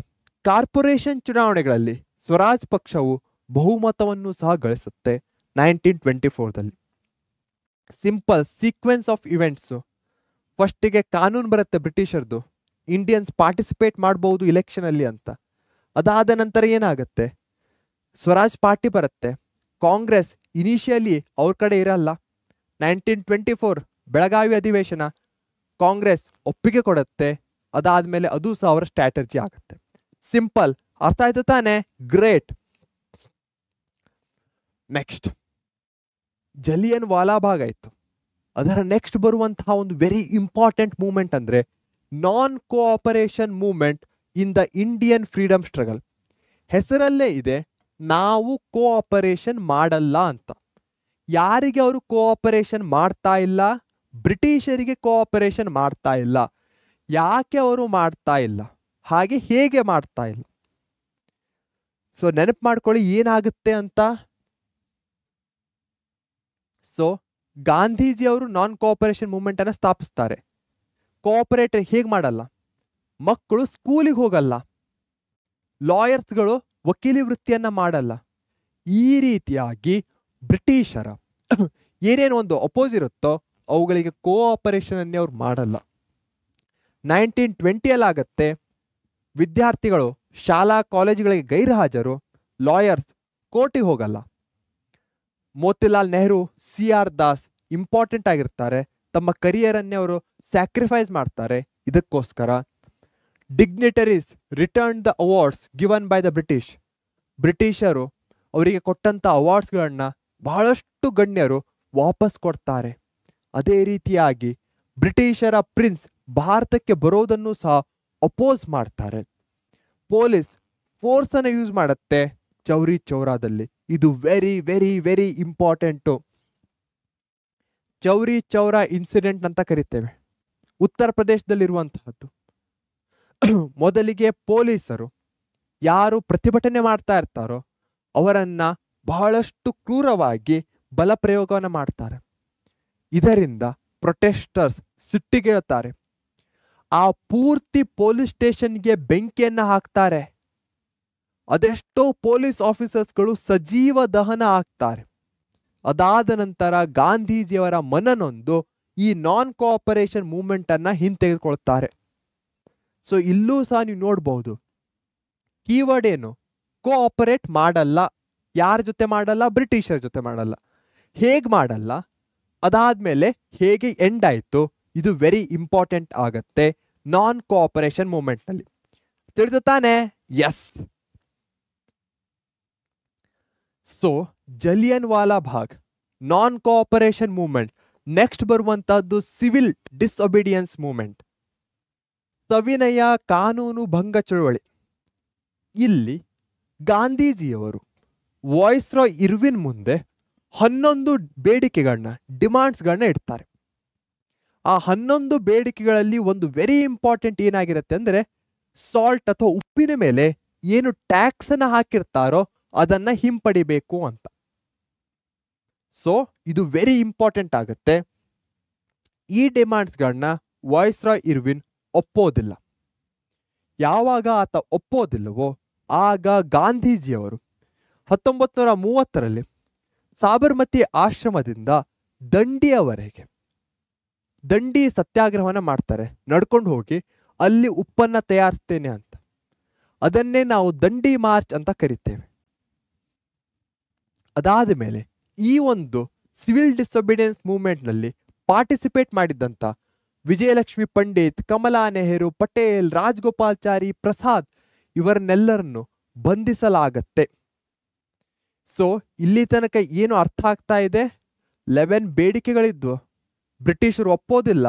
ಕಾರ್ಪೊರೇಷನ್ ಚುನಾವಣೆಗಳಲ್ಲಿ ಸ್ವರಾಜ್ ಪಕ್ಷವು ಬಹುಮತವನ್ನು ಸಹ ಗಳಿಸುತ್ತೆ 1924ದಲ್ಲಿ. Simple sequence of events. ಫಸ್ಟಿಗೆ ಕಾನೂನು ಬರುತ್ತೆ ಬ್ರಿಟಿಷರ್ದು, ಇಂಡಿಯನ್ಸ್ ಪಾರ್ಟಿಸಿಪೇಟ್ ಮಾಡಬಹುದು ಇಲೆಕ್ಷನ್ ಅಲ್ಲಿ ಅಂತ. ಅದಾದ ನಂತರ ಏನಾಗುತ್ತೆ, ಸ್ವರಾಜ್ ಪಾರ್ಟಿ ಬರುತ್ತೆ. ಕಾಂಗ್ರೆಸ್ ಇನಿಷಿಯಲಿ ಅವ್ರ ಕಡೆ ಇರಲ್ಲ. 1924 ಬೆಳಗಾವಿ ಅಧಿವೇಶನ, ಕಾಂಗ್ರೆಸ್ ಒಪ್ಪಿಗೆ ಕೊಡುತ್ತೆ. ಅದಾದ್ಮೇಲೆ ಅದು ಸಹ ಅವರ ಸ್ಟ್ರಾಟಜಿ ಆಗುತ್ತೆ. ಸಿಂಪಲ್, ಅರ್ಥ ಆಯ್ತು ತಾನೆ? ಗ್ರೇಟ್. ನೆಕ್ಸ್ಟ್ ಜಲಿಯನ್ ವಾಲಾಬಾಗ್ ಆಯ್ತು. ಅದರ ನೆಕ್ಸ್ಟ್ ಬರುವಂತಹ ಒಂದು ವೆರಿ ಇಂಪಾರ್ಟೆಂಟ್ ಮೂವ್ಮೆಂಟ್ ಅಂದ್ರೆ ನಾನ್ cooperation movement in the Indian freedom struggle. ಹೆಸರಲ್ಲೇ ಇದೆ ನಾವು ಕೋಆಪರೇಷನ್ ಮಾಡಲ್ಲ ಅಂತ. ಯಾರಿಗೆ ಅವರು ಕೋಆಪರೇಷನ್ ಮಾಡ್ತಾ ಇಲ್ಲ? ಬ್ರಿಟಿಷರಿಗೆ ಕೋಆಪರೇಷನ್ ಮಾಡ್ತಾ ಇಲ್ಲ. ಯಾಕೆ ಅವರು ಮಾಡ್ತಾ ಇಲ್ಲ, ಹಾಗೆ ಹೇಗೆ ಮಾಡ್ತಾ ಇಲ್ಲ? ಸೊ ನೆನಪು ಮಾಡ್ಕೊಳ್ಳಿ ಏನಾಗುತ್ತೆ ಅಂತ. ಸೊ ಗಾಂಧೀಜಿ ಅವರು ನಾನ್ ಕೋಆಪರೇಷನ್ ಮೂವ್ಮೆಂಟ್ ಅನ್ನ ಸ್ಥಾಪಿಸ್ತಾರೆ. ಕೋಆಪರೇಟ್ ಹೇಗೆ ಮಾಡಲ್ಲ? ಮಕ್ಕಳು ಸ್ಕೂಲಿಗೆ ಹೋಗಲ್ಲ, ಲಾಯರ್ಸ್ಗಳು ವಕೀಲಿ ವೃತ್ತಿಯನ್ನ ಮಾಡಲ್ಲ. ಈ ರೀತಿಯಾಗಿ ಬ್ರಿಟಿಷರ ಏನೇನು ಒಂದು ಅಪೋಸ್ ಇರುತ್ತೋ ಅವುಗಳಿಗೆ ಕೋಆಪರೇಷನ್ ಅನ್ನೇ ಅವ್ರು ಮಾಡಲ್ಲ. 1920 ಆಗತ್ತೆ, ವಿದ್ಯಾರ್ಥಿಗಳು ಶಾಲಾ ಕಾಲೇಜುಗಳಿಗೆ ಗೈರು ಹಾಜರು, ಲಾಯರ್ಸ್ ಕೋರ್ಟಿಗೆ ಹೋಗಲ್ಲ. ಮೋತಿಲಾಲ್ ನೆಹರು, CR ದಾಸ್ ಇಂಪಾರ್ಟೆಂಟ್ ಆಗಿರ್ತಾರೆ. ತಮ್ಮ ಕರಿಯರ್ ಅನ್ನೇ ಅವರು ಸ್ಯಾಕ್ರಿಫೈಸ್ ಮಾಡ್ತಾರೆ ಇದಕ್ಕೋಸ್ಕರ. Dignitaries return the awards given by the British. ಬ್ರಿಟಿಷರು ಅವರಿಗೆ ಕೊಟ್ಟಂತ ಅವಾರ್ಡ್ಸ್ಗಳನ್ನ ಬಹಳಷ್ಟು ಗಣ್ಯರು ವಾಪಸ್ ಕೊಡ್ತಾರೆ. ಅದೇ ರೀತಿಯಾಗಿ ಬ್ರಿಟಿಷರ ಪ್ರಿನ್ಸ್ ಭಾರತಕ್ಕೆ ಬರೋದನ್ನು ಸಹ ಅಪೋಸ್ ಮಾಡ್ತಾರೆ. ಪೊಲೀಸ್ ಫೋರ್ಸ್ ಅನ್ನು ಯೂಸ್ ಮಾಡುತ್ತೆ ಚೌರಿ ಚೌರಾದಲ್ಲಿ. ಇದು very very very important. Chauri Chaura incident ಅಂತ ಕರಿತೇವೆ, ಉತ್ತರ ಪ್ರದೇಶದಲ್ಲಿರುವಂತಹದ್ದು. ಮೊದಲಿಗೆ ಪೊಲೀಸರು ಯಾರು ಪ್ರತಿಭಟನೆ ಮಾಡ್ತಾ ಇರ್ತಾರೋ ಅವರನ್ನ ಬಹಳಷ್ಟು ಕ್ರೂರವಾಗಿ ಬಲ ಪ್ರಯೋಗವನ್ನು ಮಾಡ್ತಾರೆ. ಇದರಿಂದ ಪ್ರೊಟೆಸ್ಟರ್ಸ್ ಸಿಟ್ಟಿಗೇಳ್ತಾರೆ. ಆ ಪೂರ್ತಿ ಪೊಲೀಸ್ ಸ್ಟೇಷನ್ಗೆ ಬೆಂಕಿಯನ್ನ ಹಾಕ್ತಾರೆ. ಅದೆಷ್ಟೋ ಪೊಲೀಸ್ ಆಫೀಸರ್ಸ್ಗಳು ಸಜೀವ ದಹನ ಆಗ್ತಾರೆ. ಅದಾದ ನಂತರ ಗಾಂಧೀಜಿಯವರ ಮನನೊಂದು ಈ ನಾನ್ ಕೋಆಪರೇಷನ್ ಮೂವ್ಮೆಂಟ್ ಅನ್ನ ಹಿಂತೆಗೆದುಕೊಳ್ತಾರೆ. ಸೊ ಇಲ್ಲೂ ಸಹ ನೀವು ನೋಡಬಹುದು ಕೀವರ್ಡ್ ಏನು, ಕೋಆಪರೇಟ್ ಮಾಡಲ್ಲ. ಯಾರ ಜೊತೆ ಮಾಡಲ್ಲ? ಬ್ರಿಟಿಷರ ಜೊತೆ ಮಾಡಲ್ಲ. ಹೇಗ್ ಮಾಡಲ್ಲ, ಅದಾದ್ಮೇಲೆ ಹೇಗೆ ಎಂಡ್ ಆಯ್ತು, ಇದು ವೆರಿ ಇಂಪಾರ್ಟೆಂಟ್ ಆಗತ್ತೆ ನಾನ್ ಕೋಆಪರೇಷನ್ ಮೂವ್ಮೆಂಟ್ ನಲ್ಲಿ. ತಿಳಿದು ತಾನೆ? Yes. So Jallian Wala Bagh, non cooperation movement. Next ಬರುವಂತಹದ್ದು ಸಿವಿಲ್ ಡಿಸ್ಒಬಿಡಿಯನ್ಸ್ ಮೂವ್ಮೆಂಟ್, ಸವಿನಯ ಕಾನೂನು ಭಂಗ ಚಳುವಳಿ. ಇಲ್ಲಿ ಗಾಂಧೀಜಿಯವರು ವಾಯ್ಸ್ರಾಯ್ ಇರ್ವಿನ್ ಮುಂದೆ 11 ಬೇಡಿಕೆಗಳನ್ನ, ಡಿಮಾಂಡ್ಸ್ಗಳನ್ನ ಇಡ್ತಾರೆ. ಆ 11 ಬೇಡಿಕೆಗಳಲ್ಲಿ ಒಂದು ವೆರಿ ಇಂಪಾರ್ಟೆಂಟ್ ಏನಾಗಿರುತ್ತೆ ಅಂದ್ರೆ ಸಾಲ್ಟ್ ಅಥವಾ ಉಪ್ಪಿನ ಮೇಲೆ ಏನು ಟ್ಯಾಕ್ಸ್ ಅನ್ನ ಹಾಕಿರ್ತಾರೋ ಅದನ್ನ ಹಿಂಪಡಿಬೇಕು ಅಂತ. ಸೊ ಇದು ವೆರಿ ಇಂಪಾರ್ಟೆಂಟ್ ಆಗುತ್ತೆ. ಈ ಡಿಮಾಂಡ್ಸ್ಗಳನ್ನ ವಾಯ್ಸ್ರಾಯ್ ಇರ್ವಿನ್ ಒಪ್ಪೋದಿಲ್ಲ. ಯಾವಾಗ ಆತ ಒಪ್ಪೋದಿಲ್ಲವೋ ಆಗ ಗಾಂಧೀಜಿಯವರು 1930ರಲ್ಲಿ ಸಾಬರ್ಮತಿ ಆಶ್ರಮದಿಂದ ದಂಡಿಯವರೆಗೆ ದಂಡಿ ಸತ್ಯಾಗ್ರಹವನ್ನ ಮಾಡ್ತಾರೆ. ನಡ್ಕೊಂಡು ಹೋಗಿ ಅಲ್ಲಿ ಉಪ್ಪನ್ನ ತಯಾರಿಸ್ತೇನೆ ಅಂತ. ಅದನ್ನೇ ನಾವು ದಂಡಿ ಮಾರ್ಚ್ ಅಂತ ಕರಿತೇವೆ. ಅದಾದ ಮೇಲೆ ಈ ಒಂದು ಸಿವಿಲ್ ಡಿಸೊಬಿಡಿಯನ್ಸ್ ಮೂವ್ಮೆಂಟ್ನಲ್ಲಿ ಪಾರ್ಟಿಸಿಪೇಟ್ ಮಾಡಿದ್ದಂಥ ವಿಜಯಲಕ್ಷ್ಮಿ ಪಂಡಿತ್, ಕಮಲಾ ನೆಹರು, ಪಟೇಲ್, ರಾಜ್ಗೋಪಾಲ್ಚಾರಿ, ಪ್ರಸಾದ್ ಇವರನ್ನೆಲ್ಲರನ್ನು ಬಂಧಿಸಲಾಗತ್ತೆ. ಸೊ ಇಲ್ಲಿ ತನಕ ಏನು ಅರ್ಥ ಆಗ್ತಾ ಇದೆ? 11 ಬೇಡಿಕೆಗಳಿದ್ವು, ಬ್ರಿಟಿಷರು ಒಪ್ಪೋದಿಲ್ಲ,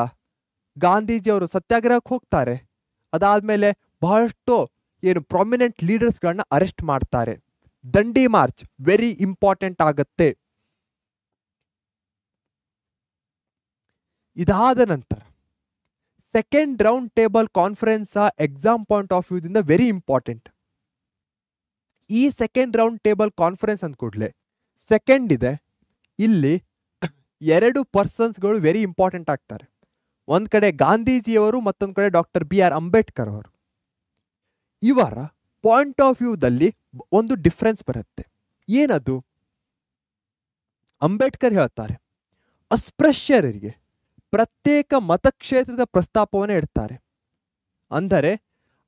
ಗಾಂಧೀಜಿಯವರು ಸತ್ಯಾಗ್ರಹಕ್ಕೆ ಹೋಗ್ತಾರೆ, ಅದಾದ್ಮೇಲೆ ಬಹಳಷ್ಟು ಏನು ಪ್ರಾಮಿನೆಂಟ್ ಲೀಡರ್ಸ್ಗಳನ್ನ ಅರೆಸ್ಟ್ ಮಾಡ್ತಾರೆ. ದಂಡಿ ಮಾರ್ಚ್ ವೆರಿ ಇಂಪಾರ್ಟೆಂಟ್ ಆಗತ್ತೆ. ಇದಾದ ನಂತರ second round table conference exam point of ವ್ಯೂದಿಂದ ವೆರಿ ಇಂಪಾರ್ಟೆಂಟ್. ಈ ಸೆಕೆಂಡ್ ರೌಂಡ್ ಟೇಬಲ್ ಕಾನ್ಫರೆನ್ಸ್ ಅಂದ ಕೂಡಲೇ ಸೆಕೆಂಡ್ ಇದೆ, ಇಲ್ಲಿ 2 ಪರ್ಸನ್ಸ್ಗಳು ವೆರಿ ಇಂಪಾರ್ಟೆಂಟ್ ಆಗ್ತಾರೆ. ಒಂದ್ ಕಡೆ ಗಾಂಧೀಜಿಯವರು, ಮತ್ತೊಂದು ಕಡೆ ಡಾಕ್ಟರ್ BR ಅಂಬೇಡ್ಕರ್ ಅವರು. ಇವರ ಪಾಯಿಂಟ್ ಆಫ್ ವ್ಯೂದಲ್ಲಿ ಒಂದು ಡಿಫ್ರೆನ್ಸ್ ಬರುತ್ತೆ. ಏನದು? ಅಂಬೇಡ್ಕರ್ ಹೇಳ್ತಾರೆ ಅಸ್ಪೃಶ್ಯರಿಗೆ ಪ್ರತ್ಯೇಕ ಮತಕ್ಷೇತ್ರದ ಪ್ರಸ್ತಾಪವನ್ನು ಇಡ್ತಾರೆ. ಅಂದರೆ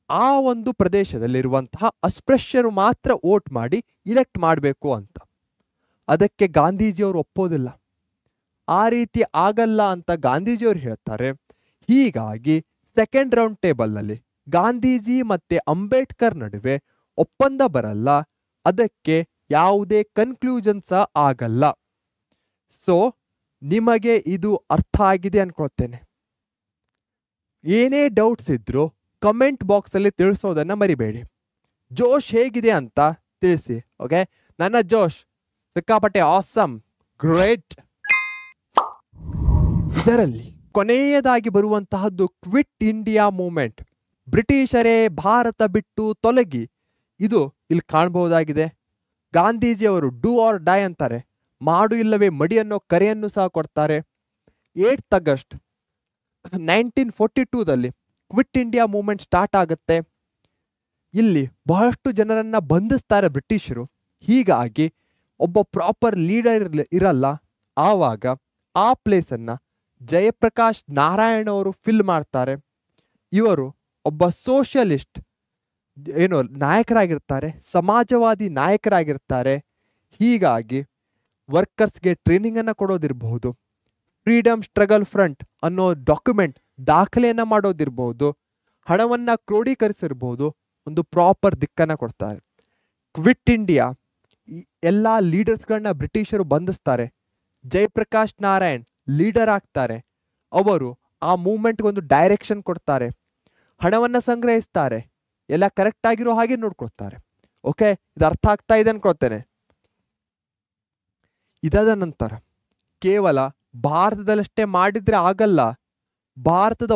ಆ ಒಂದು ಪ್ರದೇಶದಲ್ಲಿರುವಂತಹ ಅಸ್ಪೃಶ್ಯರು ಮಾತ್ರ ವೋಟ್ ಮಾಡಿ ಇಲೆಕ್ಟ್ ಮಾಡಬೇಕು ಅಂತ. ಅದಕ್ಕೆ ಗಾಂಧೀಜಿಯವರು ಒಪ್ಪೋದಿಲ್ಲ. ಆ ರೀತಿ ಆಗಲ್ಲ ಅಂತ ಗಾಂಧೀಜಿಯವರು ಹೇಳ್ತಾರೆ. ಹೀಗಾಗಿ ಸೆಕೆಂಡ್ ರೌಂಡ್ ಟೇಬಲ್ನಲ್ಲಿ ಗಾಂಧೀಜಿ ಮತ್ತೆ ಅಂಬೇಡ್ಕರ್ ನಡುವೆ ಒಪ್ಪಂದ ಬರಲ್ಲ. ಅದಕ್ಕೆ ಯಾವುದೇ ಕನ್ಕ್ಲೂಷನ್ಸ್ ಆಗಲ್ಲ. ಸೊ ನಿಮಗೆ ಇದು ಅರ್ಥ ಆಗಿದೆ ಅನ್ಕೊಳ್ತೇನೆ. ಏನೇ ಡೌಟ್ಸ್ ಇದ್ರೂ ಕಮೆಂಟ್ ಬಾಕ್ಸ್ ಅಲ್ಲಿ ತಿಳಿಸೋದನ್ನ ಮರಿಬೇಡಿ. ಜೋಶ್ ಹೇಗಿದೆ ಅಂತ ತಿಳಿಸಿ. ಓಕೆ, ನನ್ನ ಜೋಶ್ ಸಿಕ್ಕಾಪಟ್ಟೆ ಆಸಮ್, ಗ್ರೇಟ್. ಇದರಲ್ಲಿ ಕೊನೆಯದಾಗಿ ಬರುವಂತಹದ್ದು ಕ್ವಿಟ್ ಇಂಡಿಯಾ ಮೂವ್ಮೆಂಟ್. ಬ್ರಿಟಿಷರೇ ಭಾರತ ಬಿಟ್ಟು ತೊಲಗಿ, ಇದು ಇಲ್ಲಿ ಕಾಣಬಹುದಾಗಿದೆ. ಗಾಂಧೀಜಿಯವರು ಡೂ ಆರ್ ಡೈ ಅಂತಾರೆ, ಮಾಡು ಇಲ್ಲವೇ ಮಡಿ ಅನ್ನೋ ಕರೆಯನ್ನು ಸಹ ಕೊಡ್ತಾರೆ. 8 ಆಗಸ್ಟ್ 1942ದಲ್ಲಿ ಕ್ವಿಟ್ ಇಂಡಿಯಾ ಮೂವ್ಮೆಂಟ್ ಸ್ಟಾರ್ಟ್ ಆಗುತ್ತೆ. ಇಲ್ಲಿ ಬಹಳಷ್ಟು ಜನರನ್ನ ಬಂಧಿಸ್ತಾರೆ ಬ್ರಿಟಿಷರು. ಹೀಗಾಗಿ ಒಬ್ಬ ಪ್ರಾಪರ್ ಲೀಡರ್ ಇರಲ್ಲ. ಆವಾಗ ಆ ಪ್ಲೇಸನ್ನ ಜಯಪ್ರಕಾಶ್ ನಾರಾಯಣ್ ಅವರು ಫಿಲ್ ಮಾಡ್ತಾರೆ. ಇವರು ಒಬ್ಬ ಸೋಷಿಯಲಿಸ್ಟ್ ಏನು ನಾಯಕರಾಗಿರ್ತಾರೆ, ಸಮಾಜವಾದಿ ನಾಯಕರಾಗಿರ್ತಾರೆ. ಹೀಗಾಗಿ ವರ್ಕರ್ಸ್ಗೆ ಟ್ರೈನಿಂಗ್ ಅನ್ನ ಕೊಡೋದಿರಬಹುದು, ಫ್ರೀಡಮ್ ಸ್ಟ್ರಗಲ್ ಫ್ರಂಟ್ ಅನ್ನೋ ಡಾಕ್ಯುಮೆಂಟ್ ದಾಖಲೆಯನ್ನ ಮಾಡೋದಿರಬಹುದು, ಹಣವನ್ನ ಕ್ರೋಢೀಕರಿಸಿರ್ಬಹುದು, ಒಂದು ಪ್ರಾಪರ್ ದಿಕ್ಕನ್ನ ಕೊಡ್ತಾರೆ. ಕ್ವಿಟ್ ಇಂಡಿಯಾ ಎಲ್ಲ ಲೀಡರ್ಸ್ಗಳನ್ನ ಬ್ರಿಟಿಷರು ಬಂಧಿಸ್ತಾರೆ. ಜಯಪ್ರಕಾಶ್ ನಾರಾಯಣ್ ಲೀಡರ್ ಆಗ್ತಾರೆ. ಅವರು ಆ ಮೂವ್ಮೆಂಟ್ಗೆ ಒಂದು ಡೈರೆಕ್ಷನ್ ಕೊಡ್ತಾರೆ, ಹಣವನ್ನ ಸಂಗ್ರಹಿಸ್ತಾರೆ, ಎಲ್ಲ ಕರೆಕ್ಟ್ ಆಗಿರೋ ಹಾಗೆ ನೋಡ್ಕೊಳ್ತಾರೆ. ಓಕೆ, ಇದು ಅರ್ಥ ಆಗ್ತಾ ಇದೆ ಅನ್ಕೊಳ್ತೇನೆ. ಇದಾದ ನಂತರ ಕೇವಲ ಭಾರತದಲ್ಲಷ್ಟೇ ಮಾಡಿದ್ರೆ ಆಗಲ್ಲ, ಭಾರತದ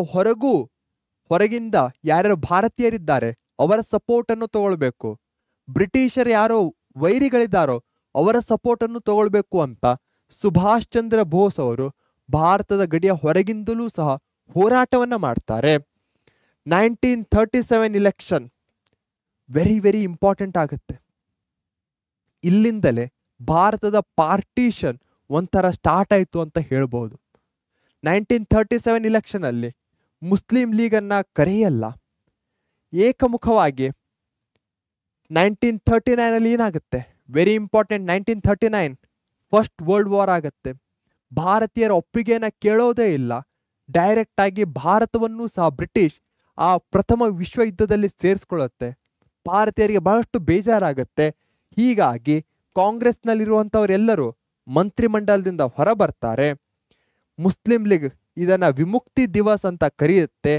ಹೊರಗಿಂದ ಯಾರ್ಯಾರು ಭಾರತೀಯರಿದ್ದಾರೆ ಅವರ ಸಪೋರ್ಟ್ ಅನ್ನು ತಗೊಳ್ಬೇಕು. ಬ್ರಿಟಿಷರು ಯಾರೋ ವೈರಿಗಳಿದ್ದಾರೋ ಅವರ ಸಪೋರ್ಟ್ ಅನ್ನು ತಗೊಳ್ಬೇಕು ಅಂತ ಸುಭಾಷ್ ಚಂದ್ರ ಬೋಸ್ ಅವರು ಭಾರತದ ಗಡಿಯ ಹೊರಗಿಂದಲೂ ಸಹ ಹೋರಾಟವನ್ನ ಮಾಡ್ತಾರೆ. 1937 ಇಲೆಕ್ಷನ್ ವೆರಿ ವೆರಿ ಇಂಪಾರ್ಟೆಂಟ್ ಆಗುತ್ತೆ. ಇಲ್ಲಿಂದಲೇ ಭಾರತದ ಪಾರ್ಟಿಷನ್ ಒಂಥರ ಸ್ಟಾರ್ಟ್ ಆಯಿತು ಅಂತ ಹೇಳ್ಬೋದು. 1937 ಇಲೆಕ್ಷನ್ ಅಲ್ಲಿ ಮುಸ್ಲಿಂ ಲೀಗನ್ನ ಕರೆಯಲ್ಲ, ಏಕಮುಖವಾಗಿ 1939 ಅಲ್ಲಿ ಏನಾಗುತ್ತೆ, very important, 1939 first world war ಆಗುತ್ತೆ. ಭಾರತೀಯರ ಒಪ್ಪಿಗೆಯನ್ನ ಕೇಳೋದೇ ಇಲ್ಲ, ಡೈರೆಕ್ಟ್ ಆಗಿ ಭಾರತವನ್ನು ಸಹ ಬ್ರಿಟಿಷ್ ಆ ಪ್ರಥಮ ವಿಶ್ವ ಯುದ್ಧದಲ್ಲಿ ಸೇರಿಸ್ಕೊಳ್ಳುತ್ತೆ. ಭಾರತೀಯರಿಗೆ ಬಹಳಷ್ಟು ಬೇಜಾರಾಗುತ್ತೆ. ಹೀಗಾಗಿ ಕಾಂಗ್ರೆಸ್ನಲ್ಲಿರುವಂಥವರೆಲ್ಲರೂ ಮಂತ್ರಿಮಂಡಲದಿಂದ ಹೊರಬರ್ತಾರೆ. ಮುಸ್ಲಿಂ ಲೀಗ್ ಇದನ್ನ ವಿಮುಕ್ತಿ ದಿವಸ್ ಅಂತ ಕರೆಯುತ್ತೆ.